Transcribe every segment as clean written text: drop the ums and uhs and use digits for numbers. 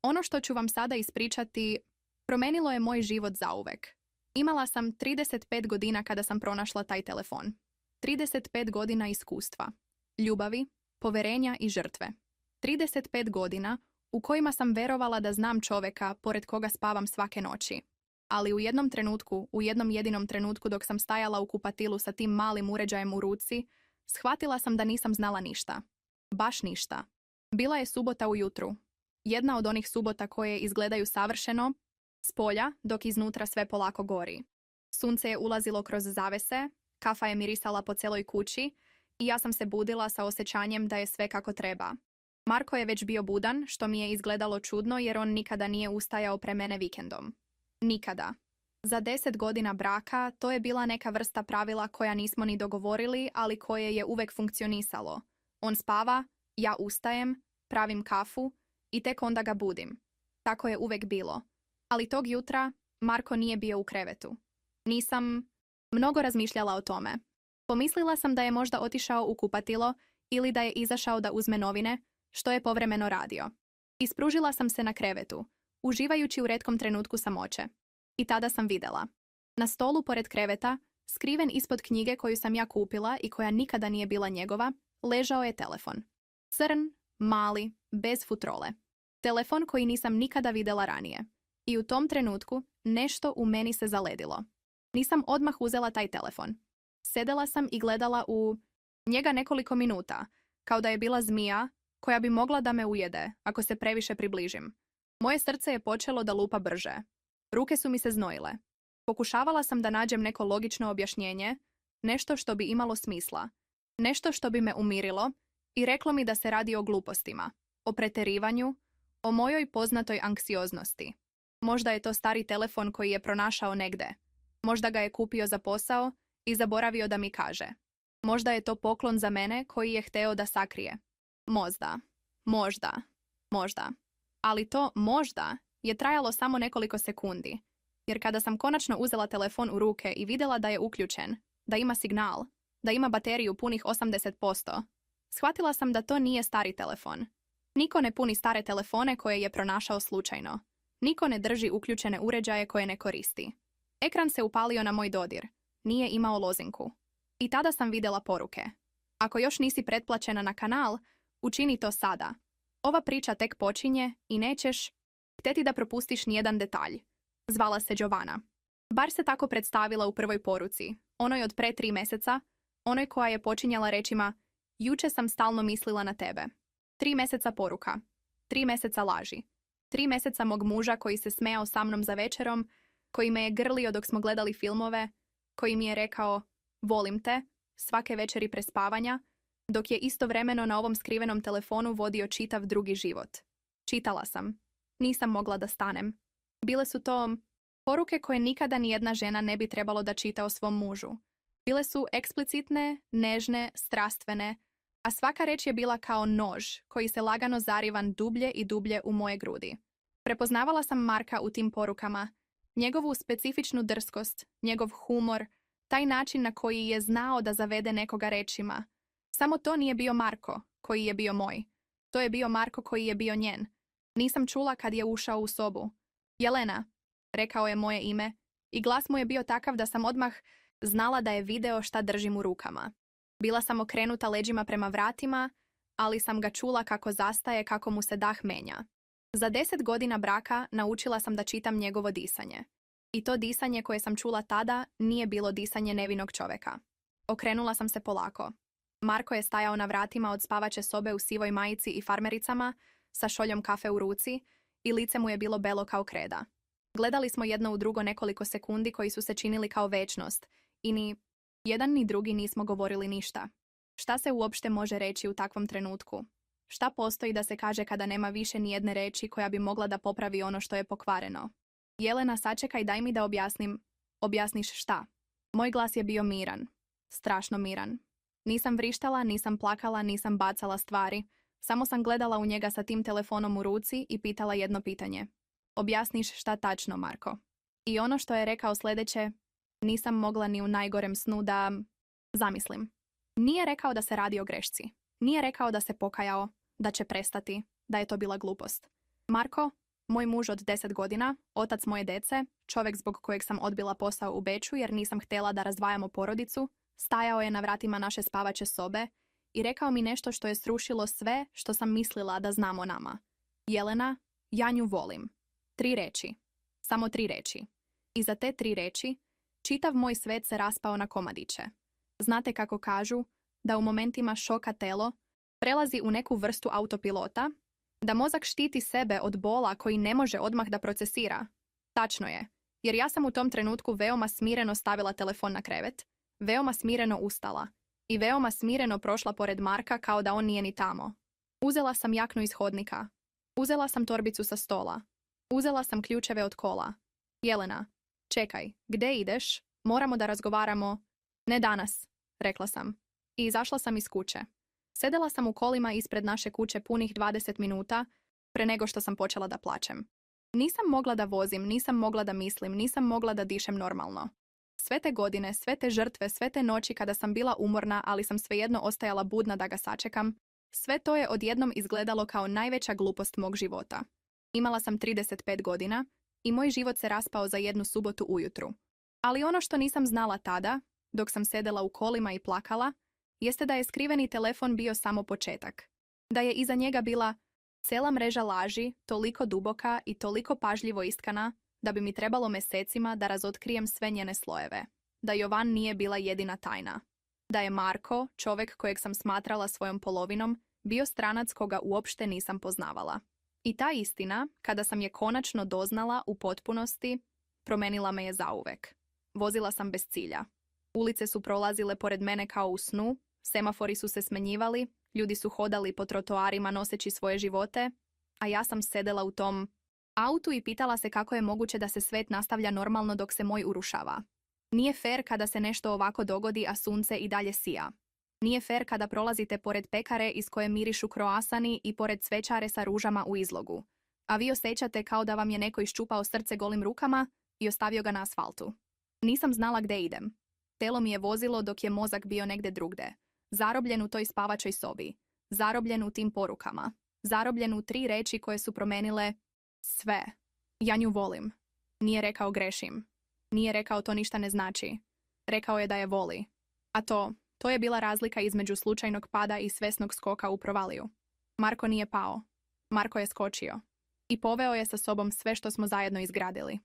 Ono što ću vam sada ispričati promenilo je moj život zauvek. Imala sam 35 godina kada sam pronašla taj telefon. 35 godina iskustva, ljubavi, poverenja i žrtve. 35 godina u kojima sam verovala da znam čoveka pored koga spavam svake noći. Ali u jednom jedinom trenutku dok sam stajala u kupatilu sa tim malim uređajem u ruci, shvatila sam da nisam znala ništa. Baš ništa. Bila je subota ujutru. Jedna od onih subota koje izgledaju savršeno, s polja, dok iznutra sve polako gori. Sunce je ulazilo kroz zavese, kafa je mirisala po celoj kući i ja sam se budila sa osjećanjem da je sve kako treba. Marko je već bio budan, što mi je izgledalo čudno jer on nikada nije ustajao pre mene vikendom. Nikada. Za 10 godina braka to je bila neka vrsta pravila koja nismo ni dogovorili, ali koje je uvek funkcionisalo. On spava, ja ustajem, pravim kafu i tek onda ga budim. Tako je uvek bilo. Ali tog jutra Marko nije bio u krevetu. Nisam mnogo razmišljala o tome. Pomislila sam da je možda otišao u kupatilo ili da je izašao da uzme novine, što je povremeno radio. Ispružila sam se na krevetu, uživajući u retkom trenutku samoće. I tada sam videla. Na stolu pored kreveta, skriven ispod knjige koju sam ja kupila i koja nikada nije bila njegova, ležao je telefon. Crn, mali, bez futrole. Telefon koji nisam nikada videla ranije. I u tom trenutku nešto u meni se zaledilo. Nisam odmah uzela taj telefon. Sedela sam i gledala u njega nekoliko minuta, kao da je bila zmija koja bi mogla da me ujede ako se previše približim. Moje srce je počelo da lupa brže. Ruke su mi se znojile. Pokušavala sam da nađem neko logično objašnjenje, nešto što bi imalo smisla, nešto što bi me umirilo i reklo mi da se radi o glupostima, o preterivanju, o mojoj poznatoj anksioznosti. Možda je to stari telefon koji je pronašao negde. Možda ga je kupio za posao i zaboravio da mi kaže. Možda je to poklon za mene koji je hteo da sakrije. Možda. Ali to možda je trajalo samo nekoliko sekundi, jer kada sam konačno uzela telefon u ruke i videla da je uključen, da ima signal, da ima bateriju punih 80%, shvatila sam da to nije stari telefon. Niko ne puni stare telefone koje je pronašao slučajno. Niko ne drži uključene uređaje koje ne koristi. Ekran se upalio na moj dodir. Nije imao lozinku. I tada sam videla poruke. Ako još nisi pretplaćena na kanal, učini to sada. Ova priča tek počinje i nećeš hteti da propustiš nijedan detalj. Zvala se Giovanna. Bar se tako predstavila u prvoj poruci, onoj od pre 3 meseca, onoj koja je počinjala rečima juče sam stalno mislila na tebe. 3 meseca poruka. 3 meseca laži. 3 meseca mog muža koji se smejao sa mnom za večerom, koji me je grlio dok smo gledali filmove, koji mi je rekao volim te svake večeri prespavanja, dok je istovremeno na ovom skrivenom telefonu vodio čitav drugi život. Čitala sam. Nisam mogla da stanem. Bile su to poruke koje nikada nijedna žena ne bi trebalo da čita o svom mužu. Bile su eksplicitne, nežne, strastvene, a svaka reč je bila kao nož koji se lagano zarivan dublje i dublje u moje grudi. Prepoznavala sam Marka u tim porukama, njegovu specifičnu drskost, njegov humor, taj način na koji je znao da zavede nekoga rečima. Samo to nije bio Marko, koji je bio moj. To je bio Marko koji je bio njen. Nisam čula kad je ušao u sobu. Jelena, rekao je moje ime, i glas mu je bio takav da sam odmah znala da je video šta držim u rukama. Bila sam okrenuta leđima prema vratima, ali sam ga čula kako zastaje, kako mu se dah menja. Za 10 godina braka naučila sam da čitam njegovo disanje. I to disanje koje sam čula tada nije bilo disanje nevinog čoveka. Okrenula sam se polako. Marko je stajao na vratima od spavaće sobe u sivoj majici i farmericama, sa šoljom kafe u ruci i lice mu je bilo belo kao kreda. Gledali smo jedno u drugo nekoliko sekundi koji su se činili kao večnost i ni jedan ni drugi nismo govorili ništa. Šta se uopšte može reći u takvom trenutku? Šta postoji da se kaže kada nema više ni jedne reči koja bi mogla da popravi ono što je pokvareno? Jelena, sačekaj, daj mi da objasnim. Objasniš šta? Moj glas je bio miran. Strašno miran. Nisam vrištala, nisam plakala, nisam bacala stvari. Samo sam gledala u njega sa tim telefonom u ruci i pitala jedno pitanje. Objasniš šta tačno, Marko? I ono što je rekao sljedeće, nisam mogla ni u najgorem snu da zamislim. Nije rekao da se radi o grešci. Nije rekao da se pokajao, da će prestati, da je to bila glupost. Marko, Moj muž od 10 godina, otac moje dece, čovjek zbog kojeg sam odbila posao u Beču jer nisam htjela da razdvajamo porodicu, stajao je na vratima naše spavaće sobe i rekao mi nešto što je srušilo sve što sam mislila da znam o nama. Jelena, ja nju volim. 3 reči. Samo 3 reči. I za te 3 reči, čitav moj svet se raspao na komadiće. Znate kako kažu, da u momentima šoka telo prelazi u neku vrstu autopilota, da mozak štiti sebe od bola koji ne može odmah da procesira. Tačno je, jer ja sam u tom trenutku veoma smireno stavila telefon na krevet, veoma smireno ustala i veoma smireno prošla pored Marka kao da on nije ni tamo. Uzela sam jaknu iz hodnika. Uzela sam torbicu sa stola. Uzela sam ključeve od kola. Jelena, čekaj, gdje ideš? Moramo da razgovaramo. Ne danas, rekla sam. I izašla sam iz kuće. Sedela sam u kolima ispred naše kuće punih 20 minuta pre nego što sam počela da plačem. Nisam mogla da vozim, nisam mogla da mislim, nisam mogla da dišem normalno. Sve te godine, sve te žrtve, sve te noći kada sam bila umorna, ali sam svejedno ostajala budna da ga sačekam, sve to je odjednom izgledalo kao najveća glupost mog života. Imala sam 35 godina i moj život se raspao za jednu subotu ujutru. Ali ono što nisam znala tada, dok sam sedela u kolima i plakala, jeste da je skriveni telefon bio samo početak. Da je iza njega bila cela mreža laži, toliko duboka i toliko pažljivo istkana, da bi mi trebalo mesecima da razotkrijem sve njene slojeve. Da Jovan nije bila jedina tajna. Da je Marko, čovjek kojeg sam smatrala svojom polovinom, bio stranac koga uopšte nisam poznavala. I ta istina, kada sam je konačno doznala u potpunosti, promenila me je zauvek. Vozila sam bez cilja. Ulice su prolazile pored mene kao u snu, semafori su se smenjivali, ljudi su hodali po trotoarima noseći svoje živote, a ja sam sedela u tom autu i pitala se kako je moguće da se svet nastavlja normalno dok se moj urušava. Nije fair kada se nešto ovako dogodi, a sunce i dalje sija. Nije fair kada prolazite pored pekare iz koje mirišu kroasani i pored cvećare sa ružama u izlogu, a vi osjećate kao da vam je neko iščupao srce golim rukama i ostavio ga na asfaltu. Nisam znala gde idem. Telo mi je vozilo dok je mozak bio negde drugde. Zarobljen u toj spavačoj sobi. Zarobljen u tim porukama. Zarobljen u 3 reči koje su promenile sve. Ja nju volim. Nije rekao grešim. Nije rekao to ništa ne znači. Rekao je da je voli. A to je bila razlika između slučajnog pada i svesnog skoka u provaliju. Marko nije pao. Marko je skočio. I poveo je sa sobom sve što smo zajedno izgradili.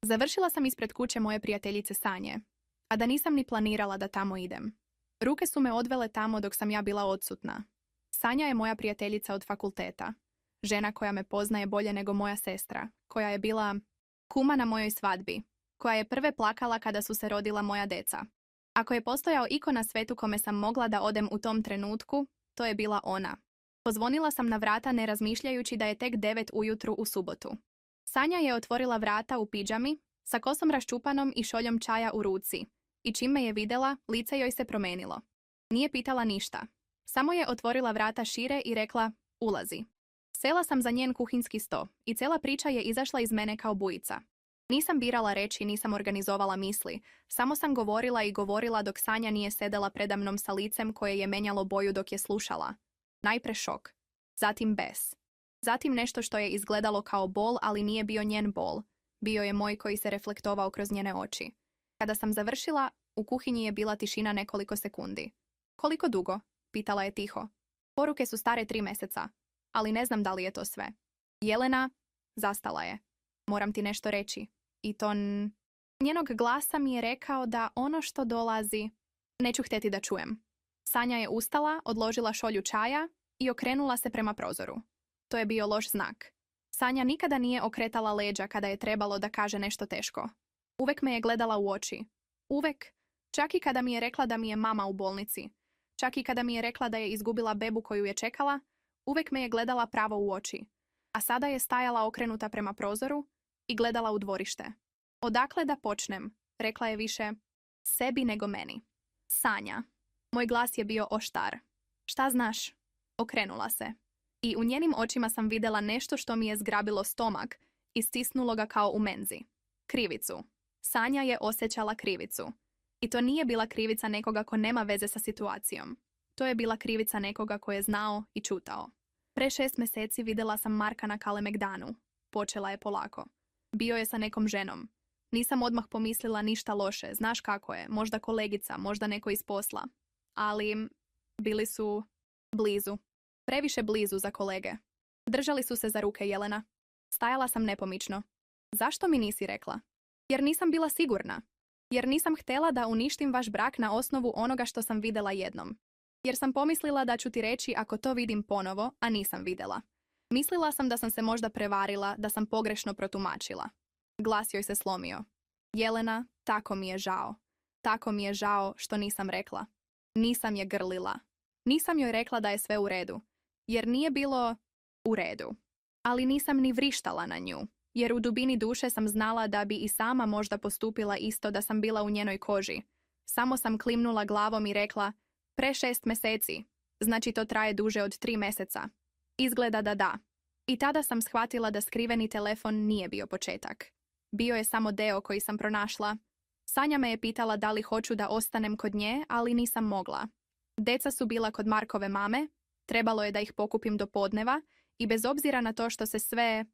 Završila sam ispred kuće moje prijateljice Sanje, a da nisam ni planirala da tamo idem. Ruke su me odvele tamo dok sam ja bila odsutna. Sanja je moja prijateljica od fakulteta. Žena koja me poznaje bolje nego moja sestra, koja je bila kuma na mojoj svadbi, koja je prve plakala kada su se rodila moja deca. Ako je postojao iko na svetu kome sam mogla da odem u tom trenutku, to je bila ona. Pozvonila sam na vrata ne razmišljajući da je tek 9 ujutru u subotu. Sanja je otvorila vrata u pidžami, sa kosom raščupanom i šoljom čaja u ruci. I čim me je videla, lice joj se promenilo. Nije pitala ništa. Samo je otvorila vrata šire i rekla, ulazi. Sela sam za njen kuhinski sto i cela priča je izašla iz mene kao bujica. Nisam birala reči, nisam organizovala misli. Samo sam govorila i govorila dok Sanja nije sedela predamnom sa licem koje je menjalo boju dok je slušala. Najpre šok. Zatim bes. Zatim nešto što je izgledalo kao bol, ali nije bio njen bol. Bio je moj koji se reflektovao kroz njene oči. Kada sam završila, u kuhinji je bila tišina nekoliko sekundi. Koliko dugo? Pitala je tiho. Poruke su stare 3 meseca, ali ne znam da li je to sve. Jelena, zastala je. Moram ti nešto reći. I to njenog glasa mi je rekao da ono što dolazi neću htjeti da čujem. Sanja je ustala, odložila šolju čaja i okrenula se prema prozoru. To je bio loš znak. Sanja nikada nije okretala leđa kada je trebalo da kaže nešto teško. Uvek me je gledala u oči. Uvek. Čak i kada mi je rekla da mi je mama u bolnici. Čak i kada mi je rekla da je izgubila bebu koju je čekala, uvek me je gledala pravo u oči. A sada je stajala okrenuta prema prozoru i gledala u dvorište. Odakle da počnem? Rekla je više sebi nego meni. Sanja. Moj glas je bio oštar. Šta znaš? Okrenula se. I u njenim očima sam videla nešto što mi je zgrabilo stomak i stisnulo ga kao u menzi. Krivicu. Sanja je osjećala krivicu. I to nije bila krivica nekoga ko nema veze sa situacijom. To je bila krivica nekoga ko je znao i čutao. Pre 6 meseci videla sam Marka na Kalemegdanu. počela je polako. Bio je sa nekom ženom. Nisam odmah pomislila ništa loše, znaš kako je, možda kolegica, možda neko iz posla. Ali bili su blizu. Previše blizu za kolege. Držali su se za ruke, Jelena. Stajala sam nepomično. Zašto mi nisi rekla? Jer nisam bila sigurna. Jer nisam htjela da uništim vaš brak na osnovu onoga što sam vidjela jednom. Jer sam pomislila da ću ti reći ako to vidim ponovo, a nisam vidjela. Mislila sam da sam se možda prevarila, da sam pogrešno protumačila. Glas joj se slomio. Jelena, tako mi je žao. Tako mi je žao što nisam rekla. Nisam je grlila. Nisam joj rekla da je sve u redu. Jer nije bilo u redu. Ali nisam ni vrištala na nju. Jer u dubini duše sam znala da bi i sama možda postupila isto da sam bila u njenoj koži. Samo sam klimnula glavom i rekla, pre 6 mjeseci. Znači to traje duže od 3 mjeseca. Izgleda da da. I tada sam shvatila da skriveni telefon nije bio početak. Bio je samo deo koji sam pronašla. Sanja me je pitala da li hoću da ostanem kod nje, ali nisam mogla. Deca su bila kod Markove mame, trebalo je da ih pokupim do podneva i bez obzira na to što se sve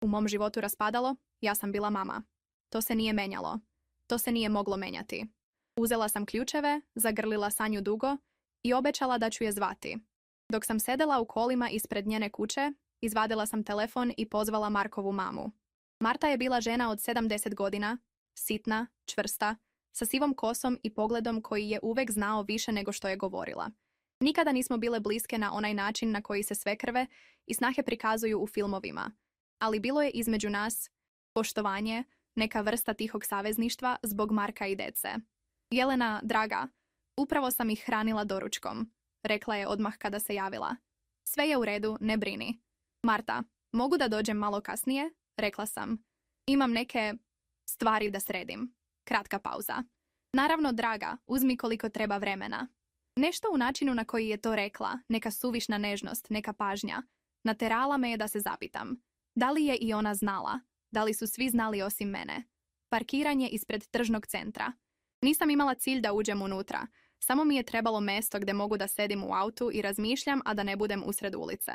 u mom životu raspadalo, ja sam bila mama. To se nije menjalo. To se nije moglo menjati. Uzela sam ključeve, zagrlila Sanju dugo i obećala da ću je zvati. Dok sam sedela u kolima ispred njene kuće, izvadila sam telefon i pozvala Markovu mamu. Marta je bila žena od 70 godina, sitna, čvrsta, sa sivom kosom i pogledom koji je uvek znao više nego što je govorila. Nikada nismo bile bliske na onaj način na koji se svekrve i snahe prikazuju u filmovima, ali bilo je između nas poštovanje, neka vrsta tihog savezništva zbog Marka i dece. Jelena, draga, upravo sam ih hranila doručkom, rekla je odmah kada se javila. Sve je u redu, ne brini. Marta, mogu da dođem malo kasnije? Rekla sam. Imam neke stvari da sredim. Kratka pauza. Naravno, draga, uzmi koliko treba vremena. Nešto u načinu na koji je to rekla, neka suvišna nežnost, neka pažnja, naterala me je da se zapitam. Da li je i ona znala? Da li su svi znali osim mene? Parkiranje ispred tržnog centra. Nisam imala cilj da uđem unutra. Samo mi je trebalo mesto gdje mogu da sedim u autu i razmišljam, a da ne budem usred ulice.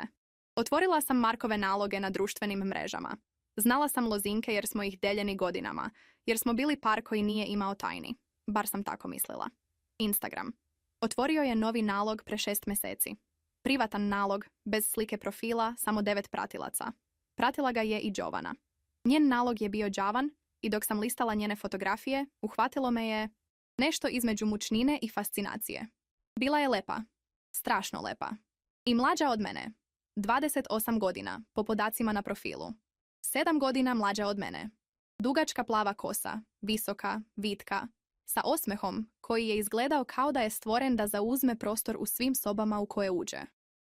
Otvorila sam Markove naloge na društvenim mrežama. Znala sam lozinke jer smo ih deljeni godinama, jer smo bili par koji nije imao tajni. Bar sam tako mislila. Instagram. Otvorio je novi nalog pre 6 mjeseci. Privatan nalog, bez slike profila, samo 9 pratilaca. Pratila ga je i Jovana. Njen nalog je bio đavan i dok sam listala njene fotografije, uhvatilo me je nešto između mučnine i fascinacije. Bila je lepa. Strašno lepa. I mlađa od mene. 28 godina, po podacima na profilu. 7 godina mlađa od mene. Dugačka plava kosa, visoka, vitka, sa osmehom koji je izgledao kao da je stvoren da zauzme prostor u svim sobama u koje uđe.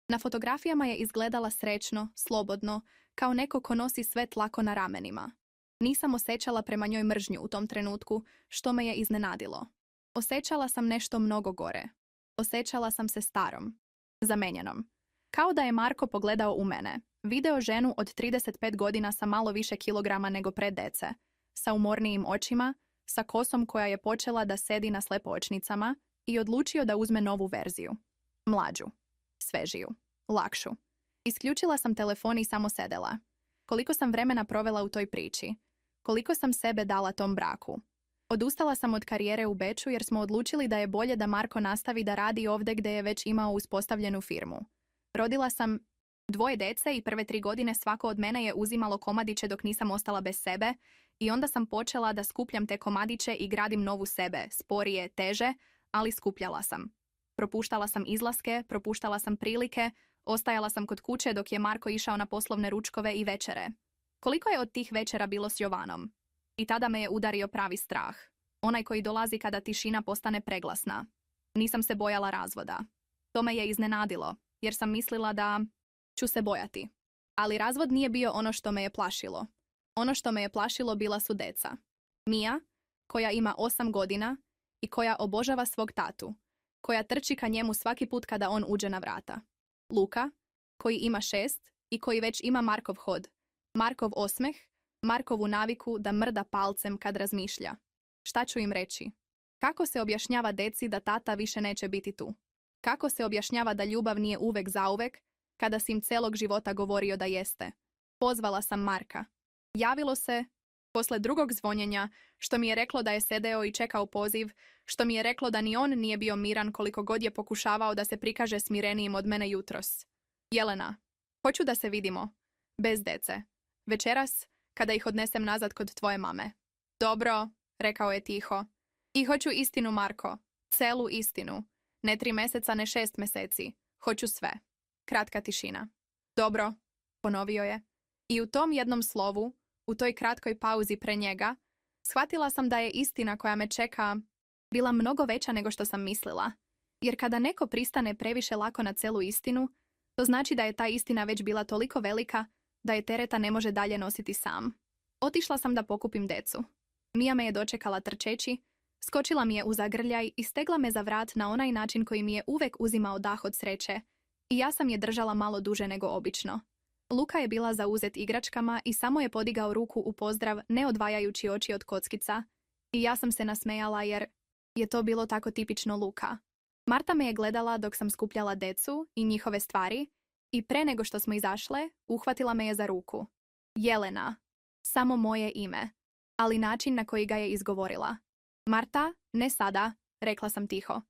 Na fotografijama je izgledala srećno, slobodno, kao neko ko nosi sve tlako na ramenima. Nisam osjećala prema njoj mržnju u tom trenutku, što me je iznenadilo. Osjećala sam nešto mnogo gore. Osjećala sam se starom, zamenjenom. Kao da je Marko pogledao u mene, video ženu od 35 godina sa malo više kilograma nego pred dece, sa umornijim očima, sa kosom koja je počela da sedi na slepoočnicama i odlučio da uzme novu verziju. Mlađu, svežiju, lakšu. Isključila sam telefon i samo sedela. Koliko sam vremena provela u toj priči. Koliko sam sebe dala tom braku. Odustala sam od karijere u Beču jer smo odlučili da je bolje da Marko nastavi da radi ovdje gdje je već imao uspostavljenu firmu. Rodila sam 2 dece i prve 3 godine svako od mene je uzimalo komadiće dok nisam ostala bez sebe i onda sam počela da skupljam te komadiće i gradim novu sebe, sporije, teže, ali skupljala sam. Propuštala sam izlaske, propuštala sam prilike, ostajala sam kod kuće dok je Marko išao na poslovne ručkove i večere. Koliko je od tih večera bilo s Jovanom? I tada me je udario pravi strah. Onaj koji dolazi kada tišina postane preglasna. Nisam se bojala razvoda. To me je iznenadilo, jer sam mislila da ću se bojati. Ali razvod nije bio ono što me je plašilo. Ono što me je plašilo bila su deca. Mija, koja ima 8 godina i koja obožava svog tatu, koja trči ka njemu svaki put kada on uđe na vrata. Luka, koji ima 6 i koji već ima Markov hod, Markov osmeh, Markovu naviku da mrda palcem kad razmišlja. Šta ću im reći? Kako se objašnjava deci da tata više neće biti tu? Kako se objašnjava da ljubav nije uvek zauvek, kada si im celog života govorio da jeste? Pozvala sam Marka. Javilo se posle drugog zvonjenja, što mi je reklo da je sedeo i čekao poziv, što mi je reklo da ni on nije bio miran koliko god je pokušavao da se prikaže smirenijim od mene jutros. Jelena, hoću da se vidimo. Bez dece. Večeras, kada ih odnesem nazad kod tvoje mame. Dobro, rekao je tiho. I hoću istinu, Marko. Celu istinu. Ne 3 meseca, ne 6 meseci. Hoću sve. Kratka tišina. Dobro, ponovio je. I u tom jednom slovu, u toj kratkoj pauzi pre njega, shvatila sam da je istina koja me čeka bila mnogo veća nego što sam mislila. Jer kada neko pristane previše lako na celu istinu, to znači da je ta istina već bila toliko velika da je tereta ne može dalje nositi sam. Otišla sam da pokupim decu. Mija me je dočekala trčeći, skočila mi je u zagrljaj i stegla me za vrat na onaj način koji mi je uvek uzimao dah od sreće. I ja sam je držala malo duže nego obično. Luka je bila zauzet igračkama i samo je podigao ruku u pozdrav, ne odvajajući oči od kockica. I ja sam se nasmejala jer je to bilo tako tipično Luka. Marta me je gledala dok sam skupljala decu i njihove stvari i pre nego što smo izašle, uhvatila me je za ruku. Jelena. Samo moje ime. Ali način na koji ga je izgovorila. Marta, ne sada, rekla sam tiho.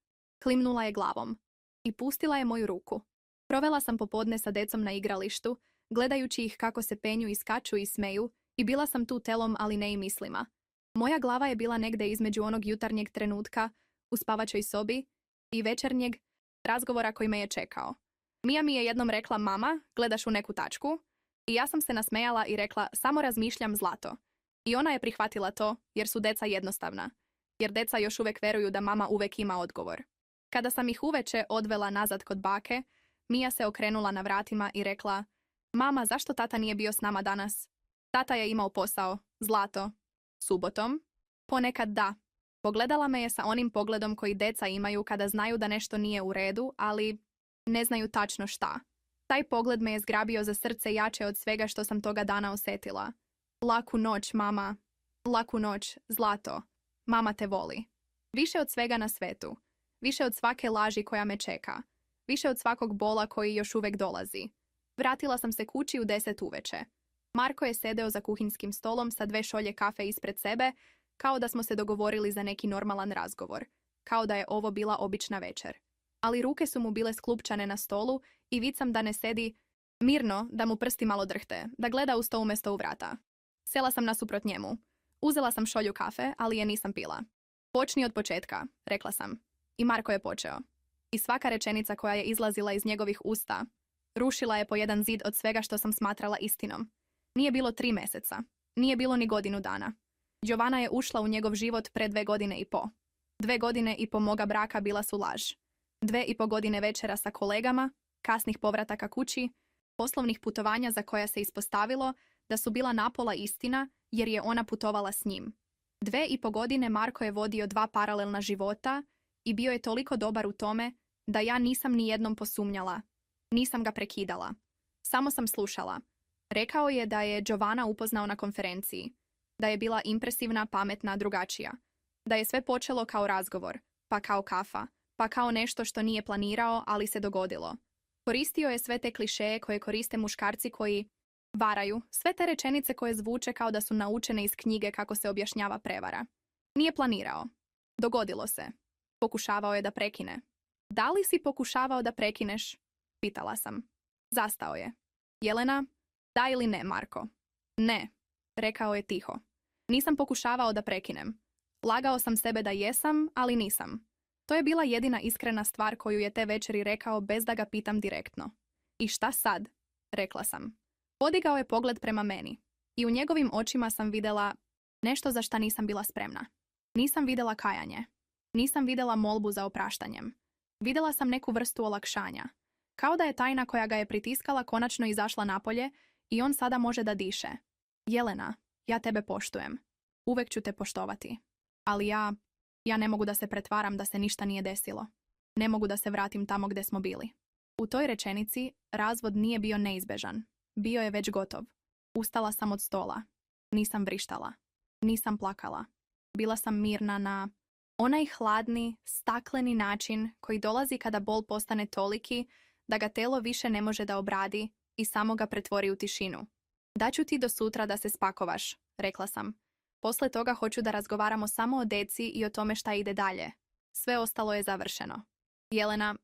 Klimnula je glavom. I pustila je moju ruku. Provela sam popodne sa decom na igralištu, gledajući ih kako se penju i skaču i smeju, i bila sam tu telom, ali ne i mislima. Moja glava je bila negde između onog jutarnjeg trenutka u spavačoj sobi i večernjeg razgovora koji me je čekao. Mija mi je jednom rekla, mama, gledaš u neku tačku? I ja sam se nasmejala i rekla, samo razmišljam, zlato. I ona je prihvatila to, jer su deca jednostavna. Jer deca još uvek veruju da mama uvek ima odgovor. Kada sam ih uveče odvela nazad kod bake, Mija se okrenula na vratima i rekla, mama, zašto tata nije bio s nama danas? Tata je imao posao, zlato. Subotom? Ponekad da. Pogledala me je sa onim pogledom koji deca imaju kada znaju da nešto nije u redu, ali ne znaju tačno šta. Taj pogled me je zgrabio za srce jače od svega što sam toga dana osjetila. Laku noć, mama. Laku noć, zlato. Mama te voli. Više od svega na svetu. Više od svake laži koja me čeka. Više od svakog bola koji još uvek dolazi. Vratila sam se kući u 10 uveče. Marko je sedeo za kuhinskim stolom sa 2 šolje kafe ispred sebe, kao da smo se dogovorili za neki normalan razgovor. Kao da je ovo bila obična večer. Ali ruke su mu bile sklupčane na stolu i vid sam da ne sedi mirno, da mu prsti malo drhte, da gleda u sto umjesto u vrata. Sela sam nasuprot njemu. Uzela sam šolju kafe, ali je nisam pila. Počni od početka, rekla sam. I Marko je počeo. I svaka rečenica koja je izlazila iz njegovih usta rušila je po jedan zid od svega što sam smatrala istinom. Nije bilo 3 meseca. Nije bilo ni godinu dana. Giovanna je ušla u njegov život pre 2 godine i po. 2 godine i po moga braka bila su laž. 2,5 godine večera sa kolegama, kasnih povrataka kući, poslovnih putovanja za koja se ispostavilo da su bila napola istina jer je ona putovala s njim. 2,5 godine Marko je vodio 2 paralelna života i bio je toliko dobar u tome da ja nisam ni jednom posumnjala. Nisam ga prekidala. Samo sam slušala. Rekao je da je Giovanna upoznao na konferenciji. Da je bila impresivna, pametna, drugačija. Da je sve počelo kao razgovor, pa kao kafa, pa kao nešto što nije planirao, ali se dogodilo. Koristio je sve te klišeje koje koriste muškarci koji varaju, sve te rečenice koje zvuče kao da su naučene iz knjige kako se objašnjava prevara. Nije planirao. Dogodilo se. Pokušavao je da prekine. Da li si pokušavao da prekineš? Pitala sam. Zastao je. Jelena, da ili ne, Marko? Ne, rekao je tiho. Nisam pokušavao da prekinem. Lagao sam sebe da jesam, ali nisam. To je bila jedina iskrena stvar koju je te večeri rekao bez da ga pitam direktno. I šta sad? Rekla sam. Podigao je pogled prema meni. I u njegovim očima sam videla nešto za šta nisam bila spremna. Nisam videla kajanje. Nisam videla molbu za opraštanjem. Videla sam neku vrstu olakšanja. Kao da je tajna koja ga je pritiskala konačno izašla napolje i on sada može da diše. Jelena, ja tebe poštujem. Uvek ću te poštovati. Ali ja ne mogu da se pretvaram da se ništa nije desilo. Ne mogu da se vratim tamo gde smo bili. U toj rečenici razvod nije bio neizbežan. Bio je već gotov. Ustala sam od stola. Nisam vrištala. Nisam plakala. Bila sam mirna na onaj hladni, stakleni način koji dolazi kada bol postane toliki da ga telo više ne može da obradi i samo ga pretvori u tišinu. Daću ti do sutra da se spakovaš, rekla sam. Posle toga hoću da razgovaramo samo o deci i o tome šta ide dalje. Sve ostalo je završeno. Jelena,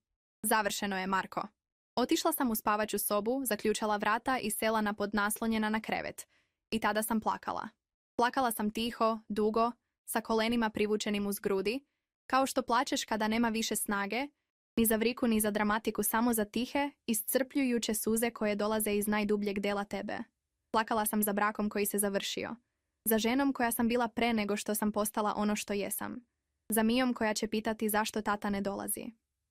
završeno je, Marko. Otišla sam u spavaću sobu, zaključala vrata i sela na podnaslonjena na krevet. I tada sam plakala. Plakala sam tiho, dugo, sa kolenima privučenim uz grudi, kao što plačeš kada nema više snage, ni za vriku ni za dramatiku, samo za tihe, iscrpljujuće suze koje dolaze iz najdubljeg dela tebe. Plakala sam za brakom koji se završio. Za ženom koja sam bila pre nego što sam postala ono što jesam. Za Mijom koja će pitati zašto tata ne dolazi.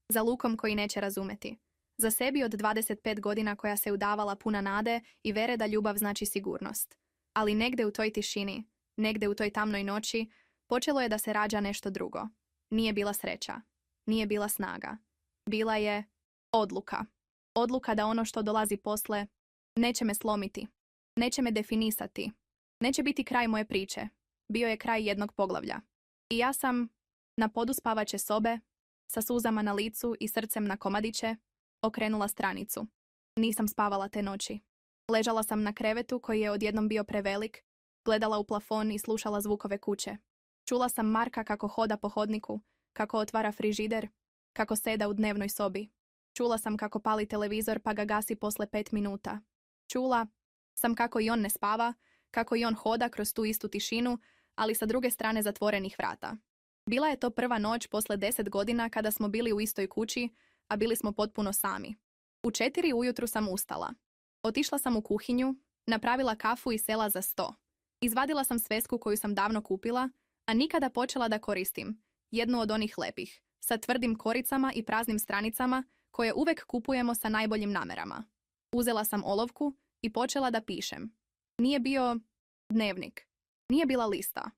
Za Lukom koji neće razumeti. Za sebi od 25 godina koja se udavala puna nade i vere da ljubav znači sigurnost. Ali negde u toj tišini, negde u toj tamnoj noći, počelo je da se rađa nešto drugo. Nije bila sreća. Nije bila snaga. Bila je odluka. Odluka da ono što dolazi posle neće me slomiti. Neće me definisati. Neće biti kraj moje priče. Bio je kraj jednog poglavlja. I ja sam na podu spavaće sobe, sa suzama na licu i srcem na komadiće, okrenula stranicu. Nisam spavala te noći. Ležala sam na krevetu koji je odjednom bio prevelik, gledala u plafon i slušala zvukove kuće. Čula sam Marka kako hoda po hodniku, kako otvara frižider, kako seda u dnevnoj sobi. Čula sam kako pali televizor pa ga gasi posle 5 minuta. Čula sam kako i on ne spava, kako i on hoda kroz tu istu tišinu, ali sa druge strane zatvorenih vrata. Bila je to prva noć posle 10 godina kada smo bili u istoj kući, a bili smo potpuno sami. U 4 ujutru sam ustala. Otišla sam u kuhinju, napravila kafu i sela za sto. Izvadila sam svesku koju sam davno kupila, a nikada počela da koristim. Jednu od onih lepih, sa tvrdim koricama i praznim stranicama, koje uvek kupujemo sa najboljim namerama. Uzela sam olovku i počela da pišem. Nije bio dnevnik. Nije bila lista.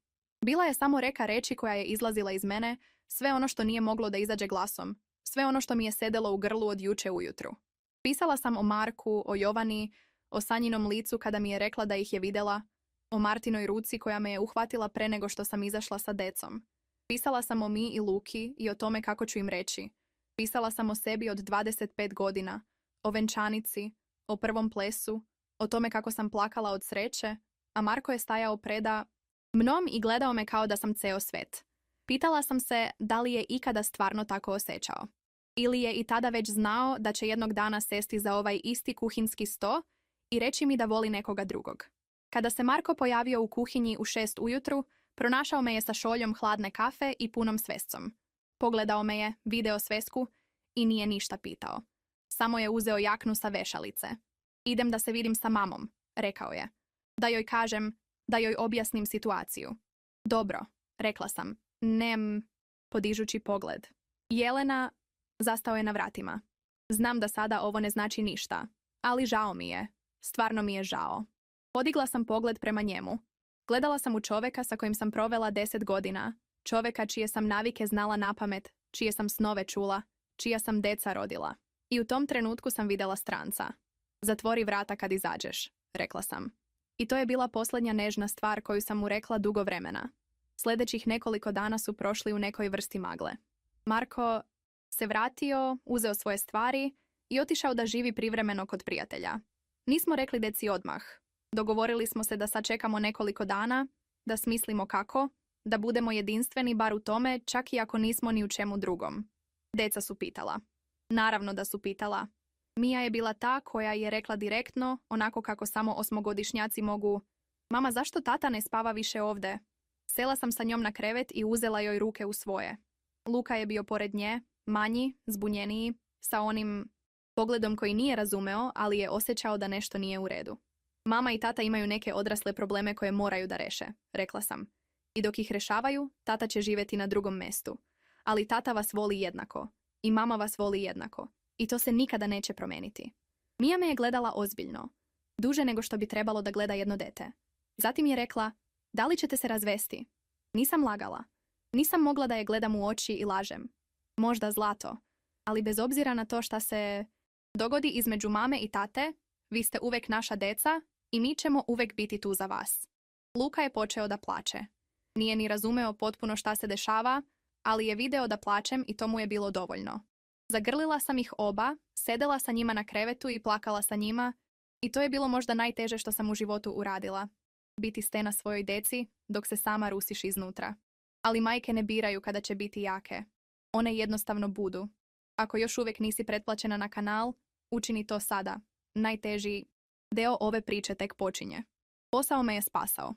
Bila je samo reka reči koja je izlazila iz mene, sve ono što nije moglo da izađe glasom, sve ono što mi je sedelo u grlu od juče ujutru. Pisala sam o Marku, o Jovani, o Sanjinom licu kada mi je rekla da ih je videla, o Martinoj ruci koja me je uhvatila pre nego što sam izašla sa decom. Pisala sam o Mi i Luki i o tome kako ću im reći. Pisala sam o sebi od 25 godina, o venčanici, o prvom plesu, o tome kako sam plakala od sreće, a Marko je stajao preda mnom i gledao me kao da sam ceo svet. Pitala sam se da li je ikada stvarno tako osjećao. Ili je i tada već znao da će jednog dana sesti za ovaj isti kuhinski sto i reći mi da voli nekoga drugog. Kada se Marko pojavio u kuhinji u 6 ujutru, pronašao me je sa šoljom hladne kafe i punom svescom. Pogledao me je, video svesku i nije ništa pitao. Samo je uzeo jaknu sa vešalice. Idem da se vidim sa mamom, rekao je. Da joj kažem, da joj objasnim situaciju. Dobro, rekla sam. Podižući pogled. Jelena zastao je na vratima. Znam da sada ovo ne znači ništa, ali žao mi je. Stvarno mi je žao. Podigla sam pogled prema njemu. Gledala sam u čoveka sa kojim sam provela 10 godina. Čoveka čije sam navike znala napamet, čije sam snove čula, čija sam deca rodila. I u tom trenutku sam videla stranca. Zatvori vrata kad izađeš, rekla sam. I to je bila posljednja nežna stvar koju sam mu rekla dugo vremena. Sljedećih nekoliko dana su prošli u nekoj vrsti magle. Marko se vratio, uzeo svoje stvari i otišao da živi privremeno kod prijatelja. Nismo rekli deci odmah. Dogovorili smo se da sačekamo nekoliko dana, da smislimo kako, da budemo jedinstveni bar u tome, čak i ako nismo ni u čemu drugom. Deca su pitala. Naravno da su pitala. Mija je bila ta koja je rekla direktno, onako kako samo 8-godišnjaci mogu. Mama, zašto tata ne spava više ovde? Sela sam sa njom na krevet i uzela joj ruke u svoje. Luka je bio pored nje, manji, zbunjeniji, sa onim pogledom koji nije razumeo, ali je osjećao da nešto nije u redu. Mama i tata imaju neke odrasle probleme koje moraju da reše, rekla sam. I dok ih rešavaju, tata će živjeti na drugom mestu. Ali tata vas voli jednako. I mama vas voli jednako. I to se nikada neće promeniti. Mija me je gledala ozbiljno. Duže nego što bi trebalo da gleda jedno dete. Zatim je rekla, da li ćete se razvesti? Nisam lagala. Nisam mogla da je gledam u oči i lažem. Možda zlato. Ali bez obzira na to šta se dogodi između mame i tate, vi ste uvek naša deca i mi ćemo uvek biti tu za vas. Luka je počeo da plače. Nije ni razumeo potpuno šta se dešava, ali je video da plačem i to mu je bilo dovoljno. Zagrlila sam ih oba, sedela sa njima na krevetu i plakala sa njima I to je bilo možda najteže što sam u životu uradila. Biti stena svojoj deci dok se sama rusiš iznutra. Ali majke ne biraju kada će biti jake. One jednostavno budu. Ako još uvijek nisi pretplaćena na kanal, učini to sada. Najteži dio ove priče tek počinje. Posao me je spasao.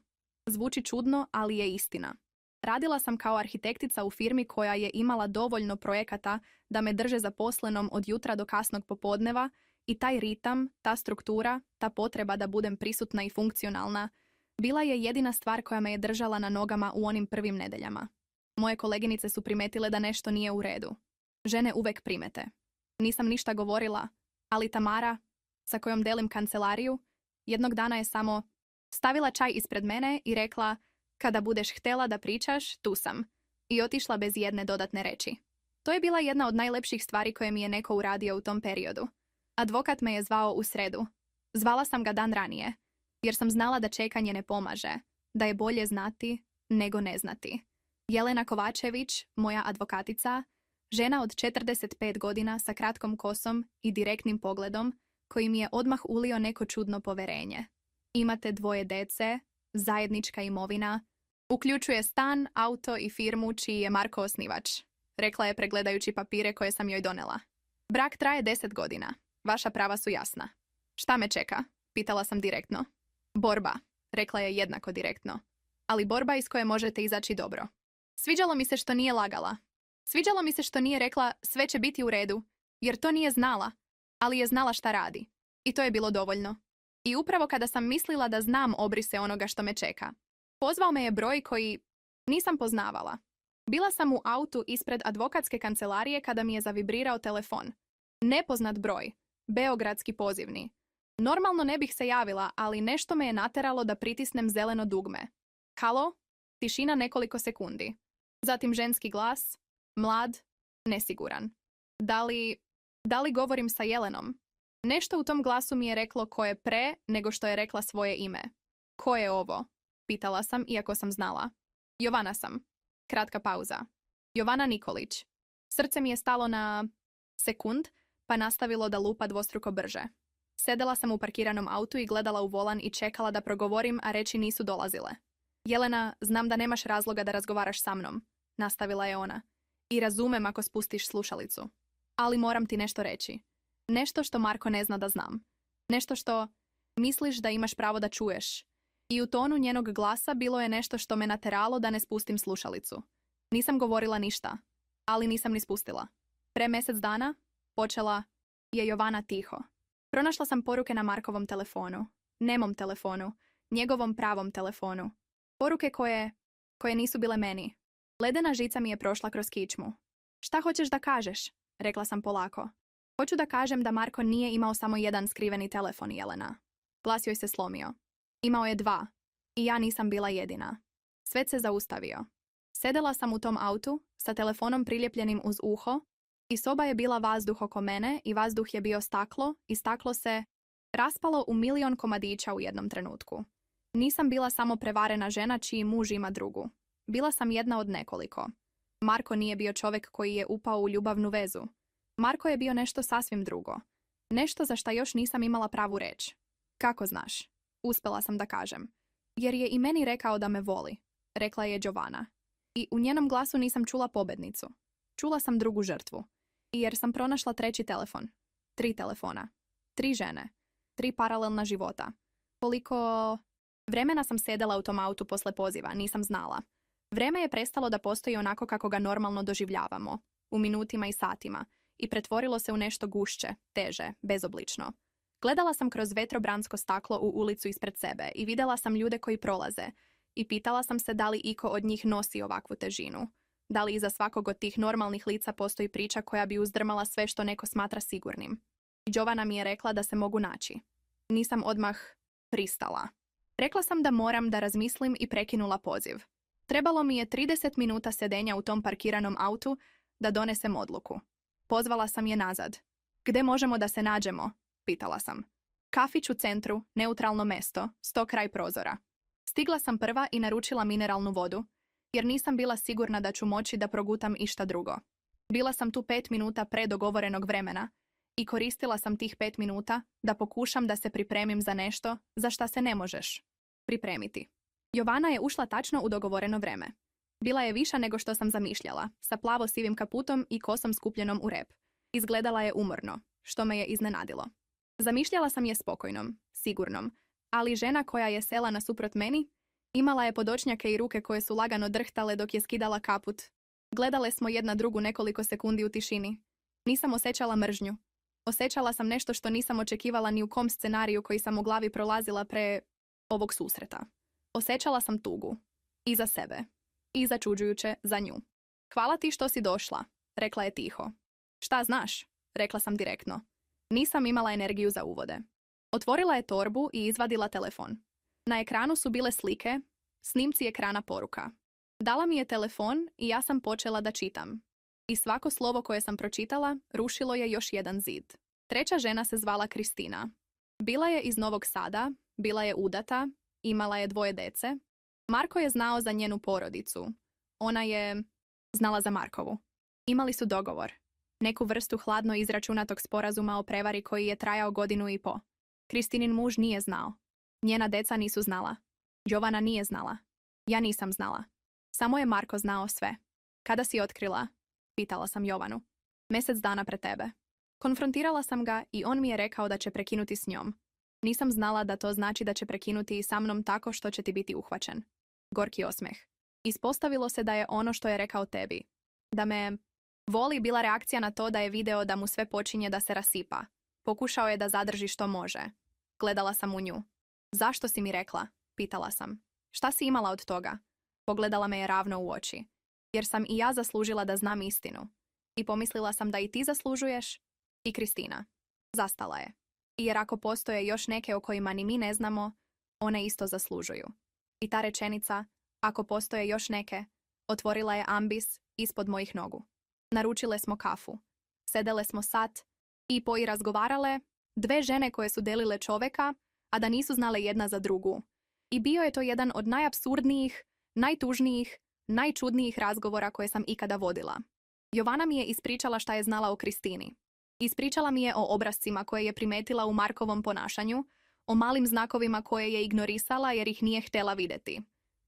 Zvuči čudno, ali je istina. Radila sam kao arhitektica u firmi koja je imala dovoljno projekata da me drže zaposlenom od jutra do kasnog popodneva i taj ritam, ta struktura, ta potreba da budem prisutna i funkcionalna bila je jedina stvar koja me je držala na nogama u onim prvim nedeljama. Moje koleginice su primetile da nešto nije u redu. Žene uvek primete. Nisam ništa govorila, ali Tamara, sa kojom delim kancelariju, jednog dana je samo stavila čaj ispred mene i rekla: kada budeš htjela da pričaš, tu sam. I otišla bez jedne dodatne reči. To je bila jedna od najlepših stvari koje mi je neko uradio u tom periodu. Advokat me je zvao u sredu. Zvala sam ga dan ranije, jer sam znala da čekanje ne pomaže, da je bolje znati nego ne znati. Jelena Kovačević, moja advokatica, žena od 45 godina sa kratkom kosom i direktnim pogledom, koji mi je odmah ulio neko čudno poverenje. Imate 2 dece, zajednička imovina, uključuje stan, auto i firmu čiji je Marko osnivač, rekla je pregledajući papire koje sam joj donela. Brak traje 10 godina. Vaša prava su jasna. Šta me čeka? Pitala sam direktno. Borba, rekla je jednako direktno. Ali borba iz koje možete izaći dobro. Sviđalo mi se što nije lagala. Sviđalo mi se što nije rekla sve će biti u redu, jer to nije znala, ali je znala šta radi. I to je bilo dovoljno. I upravo kada sam mislila da znam obrise onoga što me čeka, pozvao me je broj koji nisam poznavala. Bila sam u autu ispred advokatske kancelarije kada mi je zavibrirao telefon. Nepoznat broj, beogradski pozivni. Normalno ne bih se javila, ali nešto me je nateralo da pritisnem zeleno dugme. Halo? Tišina nekoliko sekundi. Zatim ženski glas, mlad, nesiguran. Da li govorim sa Jelenom? Nešto u tom glasu mi je reklo ko je pre nego što je rekla svoje ime. Ko je ovo? Pitala sam, iako sam znala. Jovana sam. Kratka pauza. Jovana Nikolić. Srce mi je stalo na sekund, pa nastavilo da lupa dvostruko brže. Sedela sam u parkiranom autu i gledala u volan i čekala da progovorim, a reči nisu dolazile. Jelena, znam da nemaš razloga da razgovaraš sa mnom, nastavila je ona. I razumem ako spustiš slušalicu. Ali moram ti nešto reći. Nešto što Marko ne zna da znam. Nešto što misliš da imaš pravo da čuješ. I u tonu njenog glasa bilo je nešto što me nateralo da ne spustim slušalicu. Nisam govorila ništa, ali nisam ni spustila. Pre mjesec dana počela je Jovana tiho. Pronašla sam poruke na Markovom telefonu. Nemom telefonu. Njegovom pravom telefonu. Poruke koje nisu bile meni. Ledena žica mi je prošla kroz kičmu. Šta hoćeš da kažeš? Rekla sam polako. Hoću da kažem da Marko nije imao samo jedan skriveni telefon, Jelena. Glas joj se slomio. Imao je 2. I ja nisam bila jedina. Svet se zaustavio. Sedela sam u tom autu, sa telefonom priljepljenim uz uho, i soba je bila vazduh oko mene i vazduh je bio staklo i staklo se raspalo u milion komadića u jednom trenutku. Nisam bila samo prevarena žena čiji muž ima drugu. Bila sam jedna od nekoliko. Marko nije bio čovjek koji je upao u ljubavnu vezu. Marko je bio nešto sasvim drugo. Nešto za šta još nisam imala pravu reč. Kako znaš? Uspela sam da kažem. Jer je i meni rekao da me voli, rekla je Jovana. I u njenom glasu nisam čula pobednicu. Čula sam drugu žrtvu. I jer sam pronašla 3. telefon. 3 telefona. 3 žene. 3 paralelna života. Koliko vremena sam sedela u tom autu posle poziva, nisam znala. Vreme je prestalo da postoji onako kako ga normalno doživljavamo, u minutima i satima, i pretvorilo se u nešto gušće, teže, bezoblično. Gledala sam kroz vetrobransko staklo u ulicu ispred sebe i videla sam ljude koji prolaze i pitala sam se da li iko od njih nosi ovakvu težinu. Da li iza svakog od tih normalnih lica postoji priča koja bi uzdrmala sve što neko smatra sigurnim. Jovana mi je rekla da se mogu naći. Nisam odmah pristala. Rekla sam da moram da razmislim i prekinula poziv. Trebalo mi je 30 minuta sedenja u tom parkiranom autu da donesem odluku. Pozvala sam je nazad. Gde možemo da se nađemo? Pitala sam. Kafić u centru, neutralno mesto, 100 kraj prozora. Stigla sam prva i naručila mineralnu vodu, jer nisam bila sigurna da ću moći da progutam išta drugo. Bila sam tu 5 minuta pre dogovorenog vremena I koristila sam tih 5 minuta da pokušam da se pripremim za nešto za šta se ne možeš pripremiti. Jovana je ušla tačno u dogovoreno vreme. Bila je viša nego što sam zamišljala, sa plavo-sivim kaputom i kosom skupljenom u rep. Izgledala je umorno, što me je iznenadilo. Zamišljala sam je spokojnom, sigurnom, ali žena koja je sela nasuprot meni imala je podočnjake i ruke koje su lagano drhtale dok je skidala kaput. Gledale smo jedna drugu nekoliko sekundi u tišini. Nisam osjećala mržnju. Osjećala sam nešto što nisam očekivala ni u kom scenariju koji sam u glavi prolazila pre ovog susreta. Osjećala sam tugu. I za sebe. I začuđujuće za nju. Hvala ti što si došla, rekla je tiho. Šta znaš? Rekla sam direktno. Nisam imala energiju za uvode. Otvorila je torbu i izvadila telefon. Na ekranu su bile slike, snimci ekrana poruka. Dala mi je telefon i ja sam počela da čitam. I svako slovo koje sam pročitala rušilo je još jedan zid. Treća žena se zvala Kristina. Bila je iz Novog Sada, bila je udata, imala je 2 dece. Marko je znao za njenu porodicu. Ona je znala za Markovu. Imali su dogovor. Neku vrstu hladno izračunatog sporazuma o prevari koji je trajao 1,5 godine. Kristinin muž nije znao. Njena deca nisu znala. Jovana nije znala. Ja nisam znala. Samo je Marko znao sve. Kada si otkrila? Pitala sam Jovanu. 1 mjesec dana pre tebe. Konfrontirala sam ga i on mi je rekao da će prekinuti s njom. Nisam znala da to znači da će prekinuti i sa mnom tako što će ti biti uhvaćen. Gorki osmeh. Ispostavilo se da je ono što je rekao tebi. Da me voli bila reakcija na to da je video da mu sve počinje da se rasipa. Pokušao je da zadrži što može. Gledala sam u nju. Zašto si mi rekla? Pitala sam. Šta si imala od toga? Pogledala me je ravno u oči. Jer sam i ja zaslužila da znam istinu. I pomislila sam da i ti zaslužuješ. I Kristina. Zastala je. I jer ako postoje još neke o kojima ni mi ne znamo, one isto zaslužuju. I ta rečenica, ako postoje još neke, otvorila je ambis ispod mojih nogu. Naručile smo kafu. Sedele smo sat i po i razgovarale, 2 žene koje su delile čoveka, a da nisu znale jedna za drugu. I bio je to jedan od najapsurdnijih, najtužnijih, najčudnijih razgovora koje sam ikada vodila. Jovana mi je ispričala šta je znala o Kristini. Ispričala mi je o obrascima koje je primetila u Markovom ponašanju, o malim znakovima koje je ignorisala jer ih nije htjela vidjeti.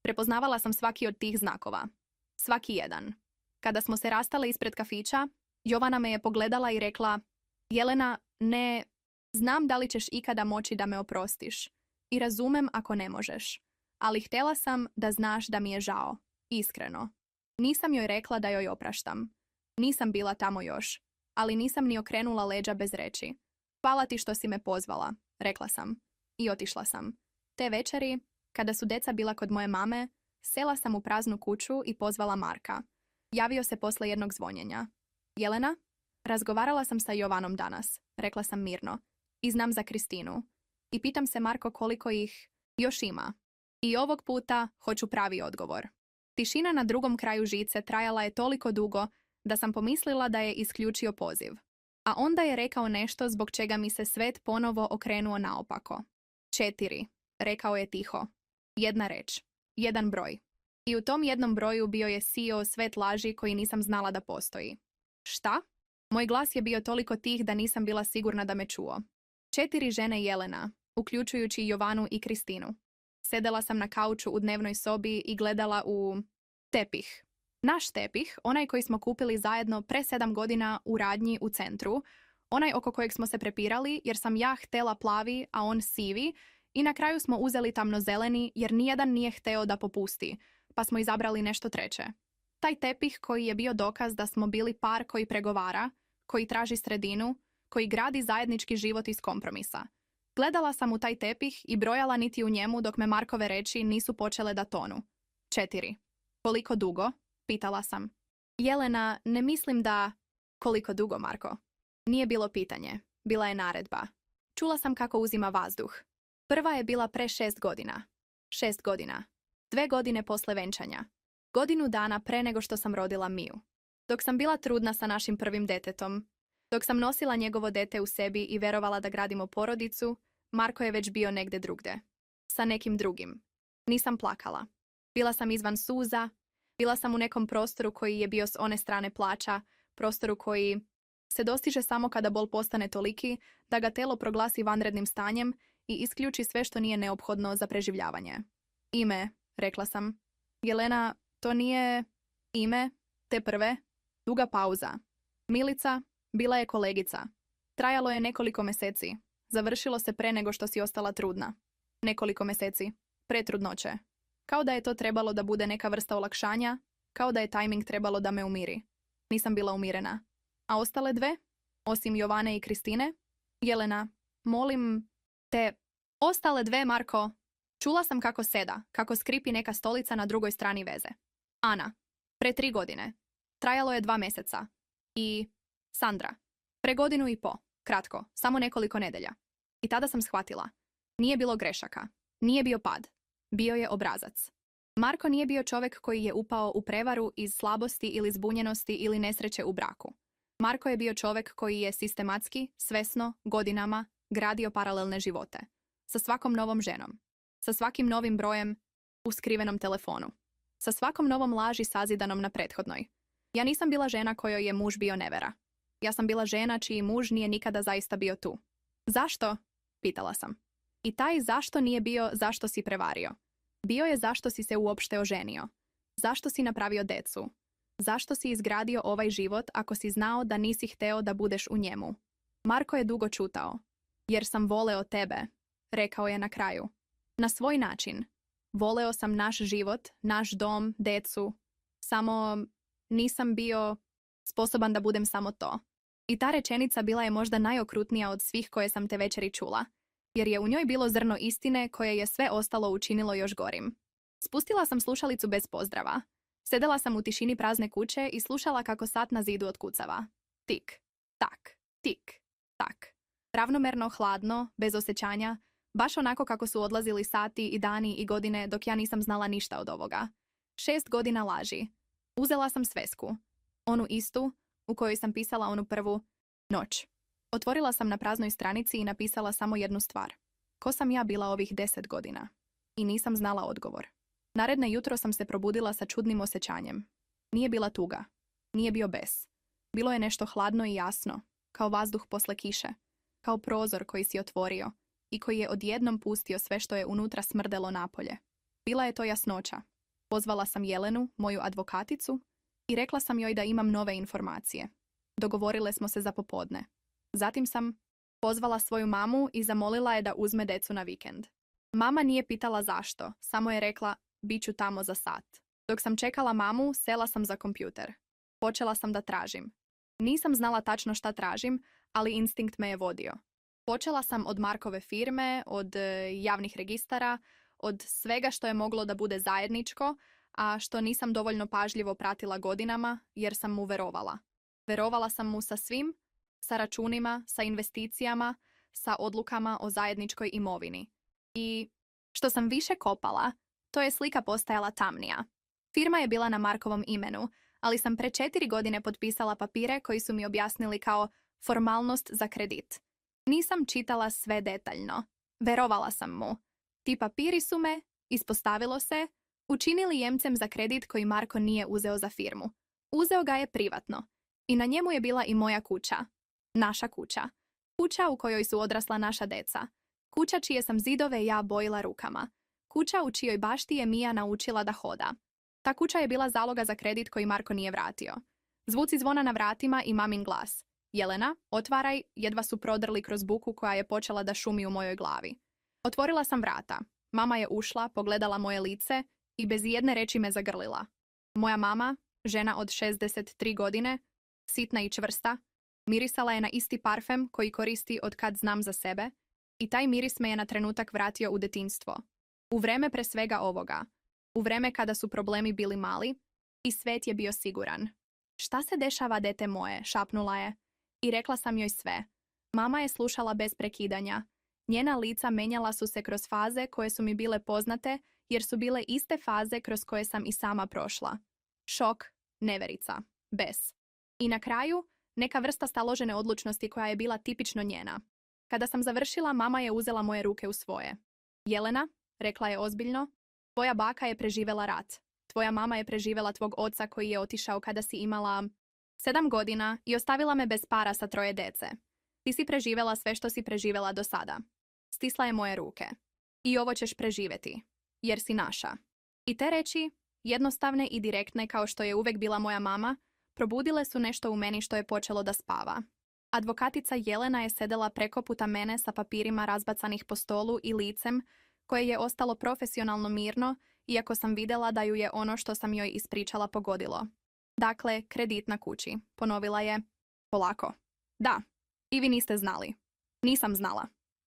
Prepoznavala sam svaki od tih znakova. Svaki jedan. Kada smo se rastale ispred kafića, Jovana me je pogledala i rekla: Jelena, ne znam da li ćeš ikada moći da me oprostiš. I razumem ako ne možeš. Ali htjela sam da znaš da mi je žao. Iskreno. Nisam joj rekla da joj opraštam. Nisam bila tamo još. Ali nisam ni okrenula leđa bez reći. Hvala ti što si me pozvala, rekla sam. I otišla sam. Te večeri, kada su deca bila kod moje mame, sela sam u praznu kuću i pozvala Marka. Javio se posle jednog zvonjenja. Jelena? Razgovarala sam sa Jovanom danas, rekla sam mirno. I znam za Kristinu. I pitam se Marko koliko ih još ima. I ovog puta hoću pravi odgovor. Tišina na drugom kraju žice trajala je toliko dugo da sam pomislila da je isključio poziv. A onda je rekao nešto zbog čega mi se svet ponovo okrenuo naopako. 4, rekao je tiho. 1 reč. 1 broj. I u tom jednom broju bio je sio svet laži koji nisam znala da postoji. Šta? Moj glas je bio toliko tih da nisam bila sigurna da me čuo. 4 žene Jelena, uključujući Jovanu i Kristinu. Sedela sam na kauču u dnevnoj sobi i gledala u tepih. Naš tepih, onaj koji smo kupili zajedno pre 7 godina u radnji u centru, onaj oko kojeg smo se prepirali jer sam ja htela plavi, a on sivi, i na kraju smo uzeli tamnozeleni jer nijedan nije hteo da popusti, pa smo izabrali nešto treće. Taj tepih koji je bio dokaz da smo bili par koji pregovara, koji traži sredinu, koji gradi zajednički život iz kompromisa. Gledala sam u taj tepih i brojala niti u njemu dok me Markove reči nisu počele da tonu. 4. Koliko dugo? Pitala sam. Jelena, ne mislim da... Koliko dugo, Marko? Nije bilo pitanje. Bila je naredba. Čula sam kako uzima vazduh. Prva je bila pre 6 godina. 6 godina. 2 godine posle venčanja. 1 godinu dana pre nego što sam rodila Miju. Dok sam bila trudna sa našim prvim detetom, dok sam nosila njegovo dete u sebi i verovala da gradimo porodicu, Marko je već bio negde drugde. Sa nekim drugim. Nisam plakala. Bila sam izvan suza. Bila sam u nekom prostoru koji je bio s one strane plača, prostoru koji se dostiže samo kada bol postane toliki da ga telo proglasi vanrednim stanjem i isključi sve što nije neophodno za preživljavanje. Ime, rekla sam. Jelena, to nije ime, te prve. Duga pauza. Milica, bila je kolegica. Trajalo je nekoliko mjeseci. Završilo se pre nego što si ostala trudna. Nekoliko mjeseci. Pre trudnoće. Kao da je to trebalo da bude neka vrsta olakšanja, kao da je tajming trebalo da me umiri. Nisam bila umirena. A ostale dve? Osim Jovane i Kristine? Jelena, molim te. Ostale dve, Marko. Čula sam kako seda, kako skripi neka stolica na drugoj strani veze. Ana, pre 3 godine. Trajalo je 2 mjeseca. I Sandra, pre 1.5 godine. Kratko, samo nekoliko nedelja. I tada sam shvatila. Nije bilo grešaka. Nije bio pad. Bio je obrazac. Marko nije bio čovjek koji je upao u prevaru iz slabosti ili zbunjenosti ili nesreće u braku. Marko je bio čovjek koji je sistematski, svesno, godinama gradio paralelne živote. Sa svakom novom ženom. Sa svakim novim brojem u skrivenom telefonu. Sa svakom novom laži sazidanom na prethodnoj. Ja nisam bila žena kojoj je muž bio nevera. Ja sam bila žena čiji muž nije nikada zaista bio tu. Zašto? Pitala sam. I taj zašto nije bio zašto si prevario. Bio je zašto si se uopšte oženio. Zašto si napravio decu. Zašto si izgradio ovaj život ako si znao da nisi hteo da budeš u njemu. Marko je dugo čutao. Jer sam voleo tebe, rekao je na kraju. Na svoj način. Voleo sam naš život, naš dom, decu. Samo nisam bio sposoban da budem samo to. I ta rečenica bila je možda najokrutnija od svih koje sam te večeri čula. Jer je u njoj bilo zrno istine koje je sve ostalo učinilo još gorim. Spustila sam slušalicu bez pozdrava. Sedela sam u tišini prazne kuće i slušala kako sat na zidu otkucava. Tik, tak, tik, tak. Ravnomerno, hladno, bez osjećanja, baš onako kako su odlazili sati i dani i godine dok ja nisam znala ništa od ovoga. 6 godina laži. Uzela sam svesku. Onu istu, u kojoj sam pisala onu prvu noć. Otvorila sam na praznoj stranici i napisala samo jednu stvar. Ko sam ja bila ovih 10 godina? I nisam znala odgovor. Naredne jutro sam se probudila sa čudnim osjećanjem. Nije bila tuga. Nije bio bes. Bilo je nešto hladno i jasno, kao vazduh posle kiše, kao prozor koji si otvorio i koji je odjednom pustio sve što je unutra smrdelo napolje. Bila je to jasnoća. Pozvala sam Jelenu, moju advokaticu, i rekla sam joj da imam nove informacije. Dogovorile smo se za popodne. Zatim sam pozvala svoju mamu i zamolila je da uzme decu na vikend. Mama nije pitala zašto, samo je rekla bit ću tamo za sat. Dok sam čekala mamu, sela sam za kompjuter. Počela sam da tražim. Nisam znala tačno šta tražim, ali instinkt me je vodio. Počela sam od Markove firme, od javnih registara, od svega što je moglo da bude zajedničko, a što nisam dovoljno pažljivo pratila godinama jer sam mu verovala. Verovala sam mu sa svim, sa računima, sa investicijama, sa odlukama o zajedničkoj imovini. I što sam više kopala, to je slika postajala tamnija. Firma je bila na Markovom imenu, ali sam pre 4 godine potpisala papire koji su mi objasnili kao formalnost za kredit. Nisam čitala sve detaljno. Verovala sam mu. Ti papiri su me, ispostavilo se, učinili jemcem za kredit koji Marko nije uzeo za firmu. Uzeo ga je privatno. I na njemu je bila i moja kuća. Naša kuća. Kuća u kojoj su odrasla naša deca. Kuća čije sam zidove ja bojila rukama. Kuća u čijoj bašti je Mija naučila da hoda. Ta kuća je bila zaloga za kredit koji Marko nije vratio. Zvuci zvona na vratima i mamin glas. Jelena, otvaraj, jedva su prodrli kroz buku koja je počela da šumi u mojoj glavi. Otvorila sam vrata. Mama je ušla, pogledala moje lice i bez jedne reči me zagrlila. Moja mama, žena od 63 godine, sitna i čvrsta, mirisala je na isti parfem koji koristi od kad znam za sebe i taj miris me je na trenutak vratio u detinjstvo. U vreme pre svega ovoga. U vreme kada su problemi bili mali i svet je bio siguran. Šta se dešava, dete moje, šapnula je. I rekla sam joj sve. Mama je slušala bez prekidanja. Njena lica menjala su se kroz faze koje su mi bile poznate, jer su bile iste faze kroz koje sam i sama prošla. Šok, neverica, bes. I na kraju, neka vrsta staložene odlučnosti koja je bila tipično njena. Kada sam završila, mama je uzela moje ruke u svoje. Jelena, rekla je ozbiljno, tvoja baka je preživela rat. Tvoja mama je preživela tvog oca koji je otišao kada si imala 7 godina i ostavila me bez para sa 3 dece. Ti si preživjela sve što si preživjela do sada. Stisla je moje ruke. I ovo ćeš preživjeti, jer si naša. I te reči, jednostavne i direktne kao što je uvek bila moja mama, probudile su nešto u meni što je počelo da spava. Advokatica Jelena je sedela preko puta mene sa papirima razbacanih po stolu i licem, koje je ostalo profesionalno mirno, iako sam vidjela da ju je ono što sam joj ispričala pogodilo. Dakle, kredit na kući, ponovila je. Polako. Da, i vi niste znali. Nisam znala.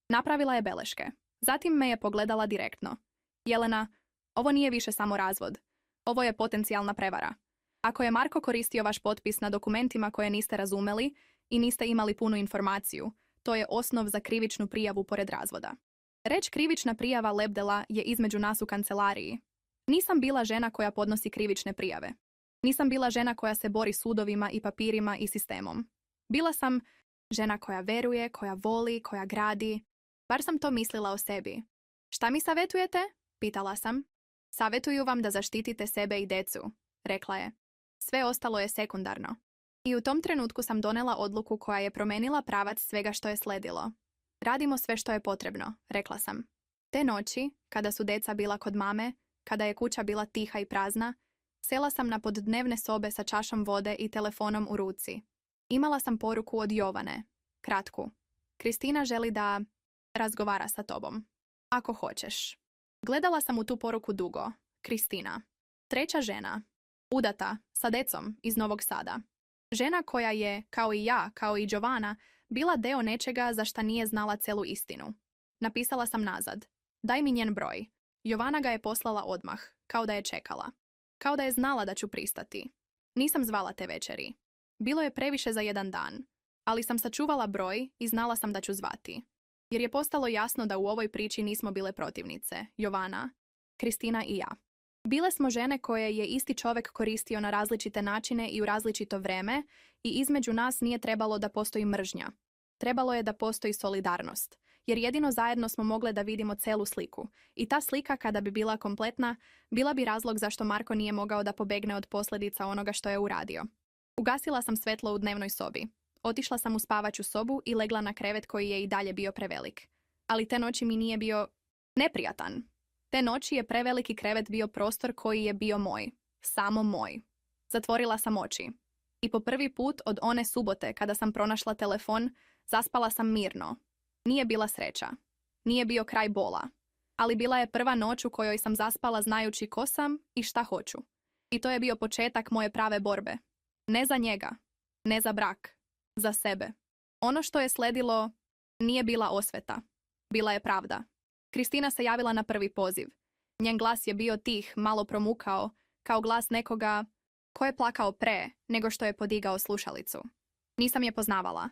Napravila je beleške. Zatim me je pogledala direktno. Jelena, ovo nije više samo razvod. Ovo je potencijalna prevara. Ako je Marko koristio vaš potpis na dokumentima koje niste razumeli i niste imali punu informaciju, to je osnov za krivičnu prijavu pored razvoda. Reč krivična prijava lebdela je između nas u kancelariji. Nisam bila žena koja podnosi krivične prijave. Nisam bila žena koja se bori sudovima i papirima i sistemom. Bila sam žena koja veruje, koja voli, koja gradi. Bar sam to mislila o sebi. Šta mi savjetujete? Pitala sam. Savjetuju vam da zaštitite sebe i decu, rekla je. Sve ostalo je sekundarno. I u tom trenutku sam donela odluku koja je promenila pravac svega što je sledilo. Radimo sve što je potrebno, rekla sam. Te noći, kada su deca bila kod mame, kada je kuća bila tiha i prazna, sela sam na poddnevne sobe sa čašom vode i telefonom u ruci. Imala sam poruku od Jovane. Kratku. Kristina želi da razgovara sa tobom. Ako hoćeš. Gledala sam u tu poruku dugo. Kristina. 3. žena. Udata, sa decom, iz Novog Sada. Žena koja je, kao i ja, kao i Giovanna, bila deo nečega za šta nije znala celu istinu. Napisala sam nazad. Daj mi njen broj. Jovana ga je poslala odmah, kao da je čekala. Kao da je znala da ću pristati. Nisam zvala te večeri. Bilo je previše za jedan dan, ali sam sačuvala broj i znala sam da ću zvati. Jer je postalo jasno da u ovoj priči nismo bile protivnice, Jovana, Kristina i ja. Bile smo žene koje je isti čovjek koristio na različite načine i u različito vreme i između nas nije trebalo da postoji mržnja. Trebalo je da postoji solidarnost, jer jedino zajedno smo mogle da vidimo celu sliku. I ta slika, kada bi bila kompletna, bila bi razlog zašto Marko nije mogao da pobegne od posljedica onoga što je uradio. Ugasila sam svetlo u dnevnoj sobi. Otišla sam u spavaću sobu i legla na krevet koji je i dalje bio prevelik. Ali te noći mi nije bio neprijatan. Te noći je preveliki krevet bio prostor koji je bio moj. Samo moj. Zatvorila sam oči. I po prvi put od one subote kada sam pronašla telefon, zaspala sam mirno. Nije bila sreća. Nije bio kraj bola. Ali bila je prva noć u kojoj sam zaspala znajući ko sam i šta hoću. I to je bio početak moje prave borbe. Ne za njega. Ne za brak. Za sebe. Ono što je sledilo nije bila osveta. Bila je pravda. Kristina se javila na prvi poziv. Njen glas je bio tih, malo promukao, kao glas nekoga ko je plakao pre nego što je podigao slušalicu. Nisam je poznavala.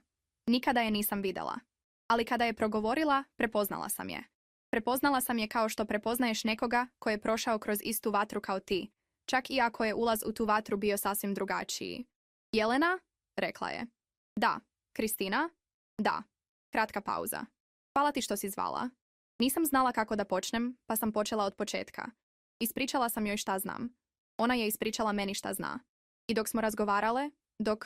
Nikada je nisam videla. Ali kada je progovorila, prepoznala sam je. Prepoznala sam je kao što prepoznaješ nekoga ko je prošao kroz istu vatru kao ti, čak i ako je ulaz u tu vatru bio sasvim drugačiji. Jelena? Rekla je. Da. Kristina? Da. Kratka pauza. Hvala ti što si zvala. Nisam znala kako da počnem, pa sam počela od početka. Ispričala sam joj šta znam. Ona je ispričala meni šta zna. I dok smo razgovarale, dok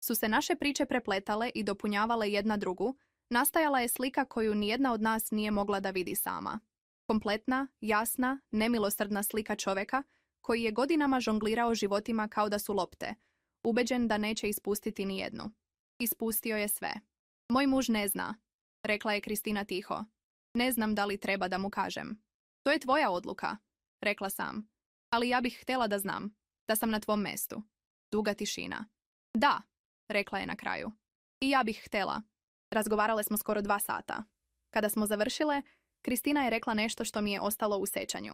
su se naše priče prepletale i dopunjavale jedna drugu, nastajala je slika koju nijedna od nas nije mogla da vidi sama. Kompletna, jasna, nemilosrdna slika čoveka koji je godinama žonglirao životima kao da su lopte, ubeđen da neće ispustiti ni jednu. Ispustio je sve. Moj muž ne zna, rekla je Kristina tiho. Ne znam da li treba da mu kažem. To je tvoja odluka, rekla sam. Ali ja bih htjela da znam, da sam na tvom mestu. Duga tišina. Da, rekla je na kraju. I ja bih htjela. Razgovarale smo skoro 2 sata. Kada smo završile, Kristina je rekla nešto što mi je ostalo u sećanju.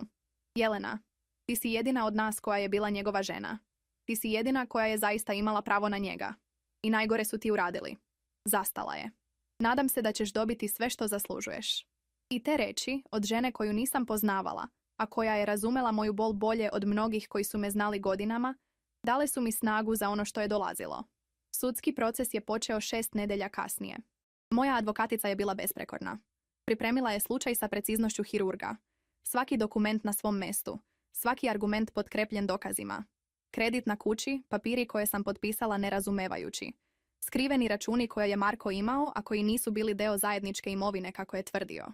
Jelena, ti si jedina od nas koja je bila njegova žena. Ti si jedina koja je zaista imala pravo na njega. I najgore su ti uradili. Zastala je. Nadam se da ćeš dobiti sve što zaslužuješ. I te reči od žene koju nisam poznavala, a koja je razumela moju bol bolje od mnogih koji su me znali godinama, dale su mi snagu za ono što je dolazilo. Sudski proces je počeo 6 nedelja kasnije. Moja advokatica je bila besprekorna. Pripremila je slučaj sa preciznošću hirurga. Svaki dokument na svom mestu. Svaki argument potkrepljen dokazima. Kredit na kući, papiri koje sam potpisala nerazumevajući. Skriveni računi koje je Marko imao, a koji nisu bili deo zajedničke imovine kako je tvrdio.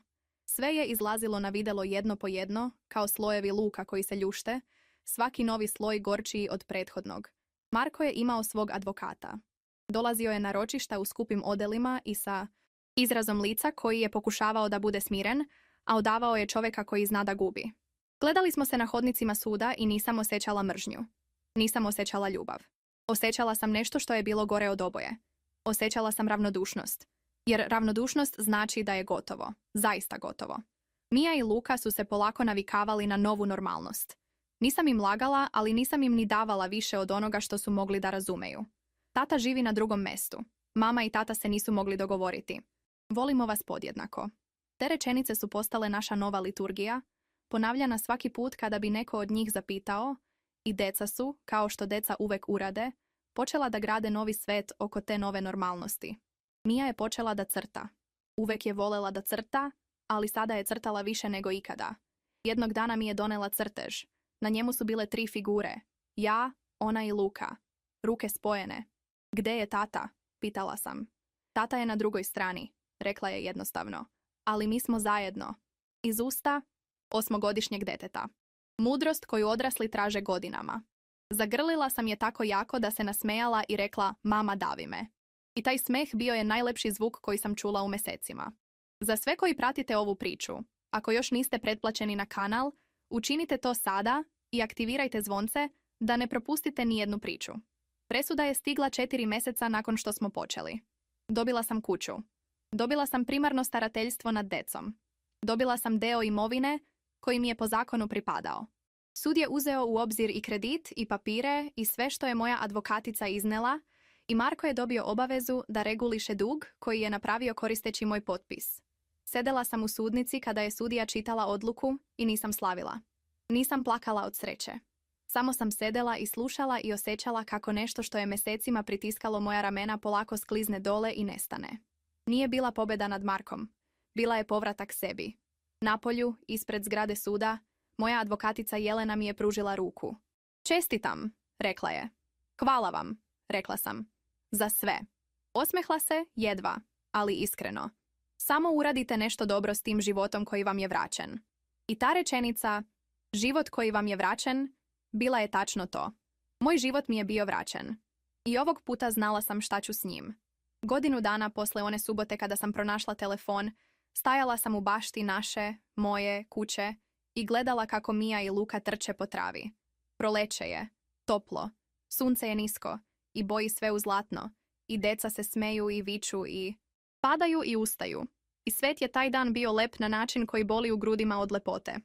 Sve je izlazilo na videlo jedno po jedno, kao slojevi luka koji se ljušte, svaki novi sloj gorčiji od prethodnog. Marko je imao svog advokata. Dolazio je na ročišta u skupim odelima i sa izrazom lica koji je pokušavao da bude smiren, a odavao je čovjeka koji zna da gubi. Gledali smo se na hodnicima suda i nisam osjećala mržnju. Nisam osjećala ljubav. Osjećala sam nešto što je bilo gore od oboje. Osjećala sam ravnodušnost. Jer ravnodušnost znači da je gotovo. Zaista gotovo. Mija i Luka su se polako navikavali na novu normalnost. Nisam im lagala, ali nisam im ni davala više od onoga što su mogli da razumeju. Tata živi na drugom mestu. Mama i tata se nisu mogli dogovoriti. Volimo vas podjednako. Te rečenice su postale naša nova liturgija, ponavljana svaki put kada bi neko od njih zapitao, i deca su, kao što deca uvek urade, počela da grade novi svet oko te nove normalnosti. Mija je počela da crta. Uvek je volela da crta, ali sada je crtala više nego ikada. Jednog dana mi je donela crtež. Na njemu su bile 3 figure. Ja, ona i Luka. Ruke spojene. Gde je tata? Pitala sam. Tata je na drugoj strani, rekla je jednostavno. Ali mi smo zajedno. Iz usta 8-godišnjeg deteta. Mudrost koju odrasli traže godinama. Zagrlila sam je tako jako da se nasmejala i rekla, mama davi me. I taj smeh bio je najlepši zvuk koji sam čula u mesecima. Za sve koji pratite ovu priču, ako još niste pretplaćeni na kanal, učinite to sada i aktivirajte zvonce da ne propustite ni jednu priču. Presuda je stigla 4 meseca nakon što smo počeli. Dobila sam kuću. Dobila sam primarno starateljstvo nad decom. Dobila sam deo imovine koji mi je po zakonu pripadao. Sud je uzeo u obzir i kredit, i papire, i sve što je moja advokatica iznela, i Marko je dobio obavezu da reguliše dug koji je napravio koristeći moj potpis. Sedela sam u sudnici kada je sudija čitala odluku i nisam slavila. Nisam plakala od sreće. Samo sam sedela i slušala i osjećala kako nešto što je mesecima pritiskalo moja ramena polako sklizne dole i nestane. Nije bila pobjeda nad Markom. Bila je povratak sebi. Napolju, ispred zgrade suda, moja advokatica Jelena mi je pružila ruku. Čestitam, rekla je. Hvala vam, rekla sam. Za sve. Osmehla se, jedva, ali iskreno. Samo uradite nešto dobro s tim životom koji vam je vraćen. I ta rečenica, život koji vam je vraćen, bila je tačno to. Moj život mi je bio vraćen. I ovog puta znala sam šta ću s njim. Godinu dana posle one subote kada sam pronašla telefon, stajala sam u bašti naše, moje, kuće i gledala kako Mija i Luka trče po travi. Proleće je, toplo, sunce je nisko i boji sve u zlatno i deca se smeju i viču i padaju i ustaju. I svet je taj dan bio lep na način koji boli u grudima od lepote.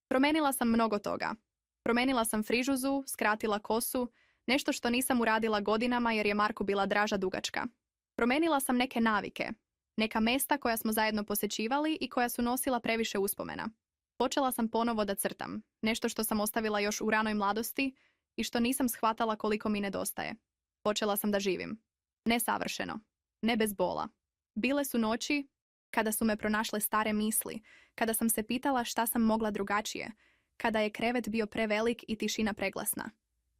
Promenila sam mnogo toga. Promenila sam frižuzu, skratila kosu, nešto što nisam uradila godinama jer je Marku bila draža dugačka. Promenila sam neke navike, neka mesta koja smo zajedno posećivali i koja su nosila previše uspomena. Počela sam ponovo da crtam, nešto što sam ostavila još u ranoj mladosti i što nisam shvatala koliko mi nedostaje. Počela sam da živim. Ne savršeno, ne bez bola. Bile su noći kada su me pronašle stare misli, kada sam se pitala šta sam mogla drugačije, kada je krevet bio prevelik i tišina preglasna.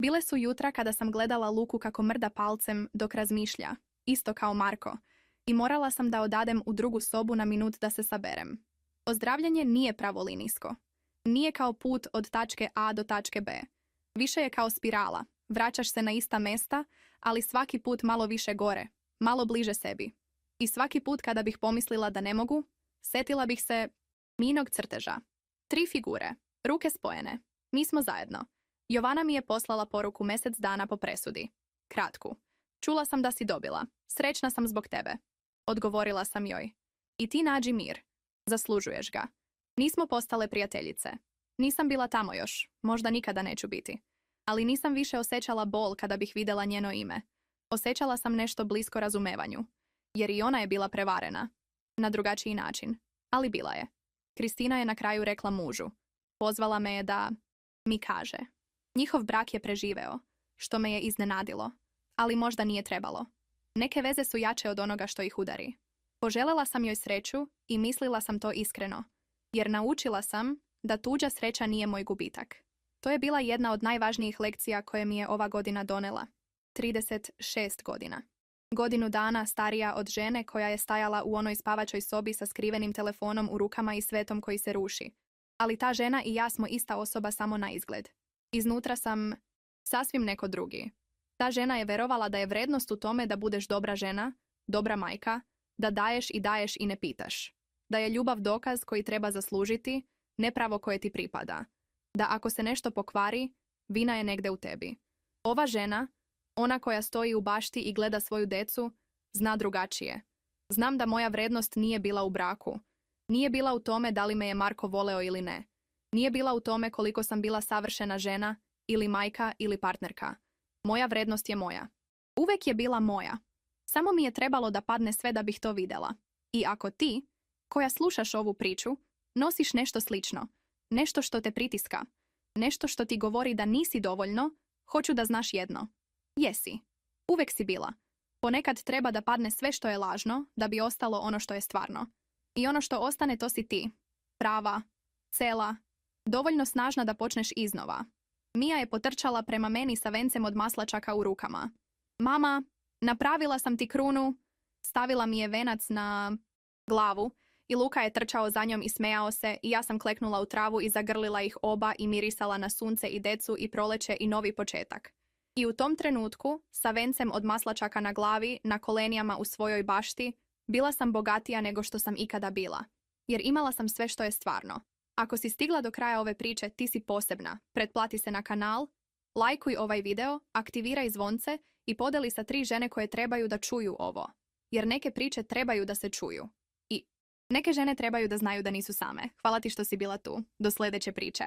Bile su jutra kada sam gledala Luku kako mrda palcem dok razmišlja, isto kao Marko, i morala sam da odadem u drugu sobu na minut da se saberem. Ozdravljanje nije pravolinijsko. Nije kao put od tačke A do tačke B. Više je kao spirala. Vraćaš se na ista mesta, ali svaki put malo više gore, malo bliže sebi. I svaki put kada bih pomislila da ne mogu, setila bih se minog crteža. 3 figure, ruke spojene. Mi smo zajedno. Jovana mi je poslala poruku mjesec dana po presudi. Kratku. Čula sam da si dobila. Srećna sam zbog tebe. Odgovorila sam joj. I ti nađi mir. Zaslužuješ ga. Nismo postale prijateljice. Nisam bila tamo još. Možda nikada neću biti. Ali nisam više osjećala bol kada bih vidjela njeno ime. Osjećala sam nešto blisko razumevanju. Jer i ona je bila prevarena. Na drugačiji način. Ali bila je. Kristina je na kraju rekla mužu. Pozvala me je da mi kaže. Njihov brak je preživeo, što me je iznenadilo. Ali možda nije trebalo. Neke veze su jače od onoga što ih udari. Poželjela sam joj sreću i mislila sam to iskreno. Jer naučila sam da tuđa sreća nije moj gubitak. To je bila jedna od najvažnijih lekcija koje mi je ova godina donela. 36 godina. Godinu dana starija od žene koja je stajala u onoj spavačoj sobi sa skrivenim telefonom u rukama i svetom koji se ruši. Ali ta žena i ja smo ista osoba samo na izgled. Iznutra sam sasvim neko drugi. Ta žena je verovala da je vrednost u tome da budeš dobra žena, dobra majka, da daješ i ne pitaš. Da je ljubav dokaz koji treba zaslužiti, ne pravo koje ti pripada. Da ako se nešto pokvari, vina je negde u tebi. Ova žena, ona koja stoji u bašti i gleda svoju decu, zna drugačije. Znam da moja vrednost nije bila u braku. Nije bila u tome da li me je Marko voleo ili ne. Nije bila u tome koliko sam bila savršena žena, ili majka, ili partnerka. Moja vrednost je moja. Uvek je bila moja. Samo mi je trebalo da padne sve da bih to videla. I ako ti, koja slušaš ovu priču, nosiš nešto slično, nešto što te pritiska, nešto što ti govori da nisi dovoljno, hoću da znaš jedno. Jesi. Uvek si bila. Ponekad treba da padne sve što je lažno, da bi ostalo ono što je stvarno. I ono što ostane to si ti. Prava, cela, dovoljno snažna da počneš iznova. Mija je potrčala prema meni sa vencem od maslačaka u rukama. Mama, napravila sam ti krunu. Stavila mi je venac na glavu i Luka je trčao za njom i smejao se i ja sam kleknula u travu i zagrlila ih oba i mirisala na sunce i decu i proleće i novi početak. I u tom trenutku, sa vencem od maslačaka na glavi, na kolenijama u svojoj bašti, bila sam bogatija nego što sam ikada bila. Jer imala sam sve što je stvarno. Ako si stigla do kraja ove priče, ti si posebna. Pretplati se na kanal, lajkuj ovaj video, aktiviraj zvonce i podeli sa 3 žene koje trebaju da čuju ovo. Jer neke priče trebaju da se čuju. I neke žene trebaju da znaju da nisu same. Hvala ti što si bila tu. Do sljedeće priče.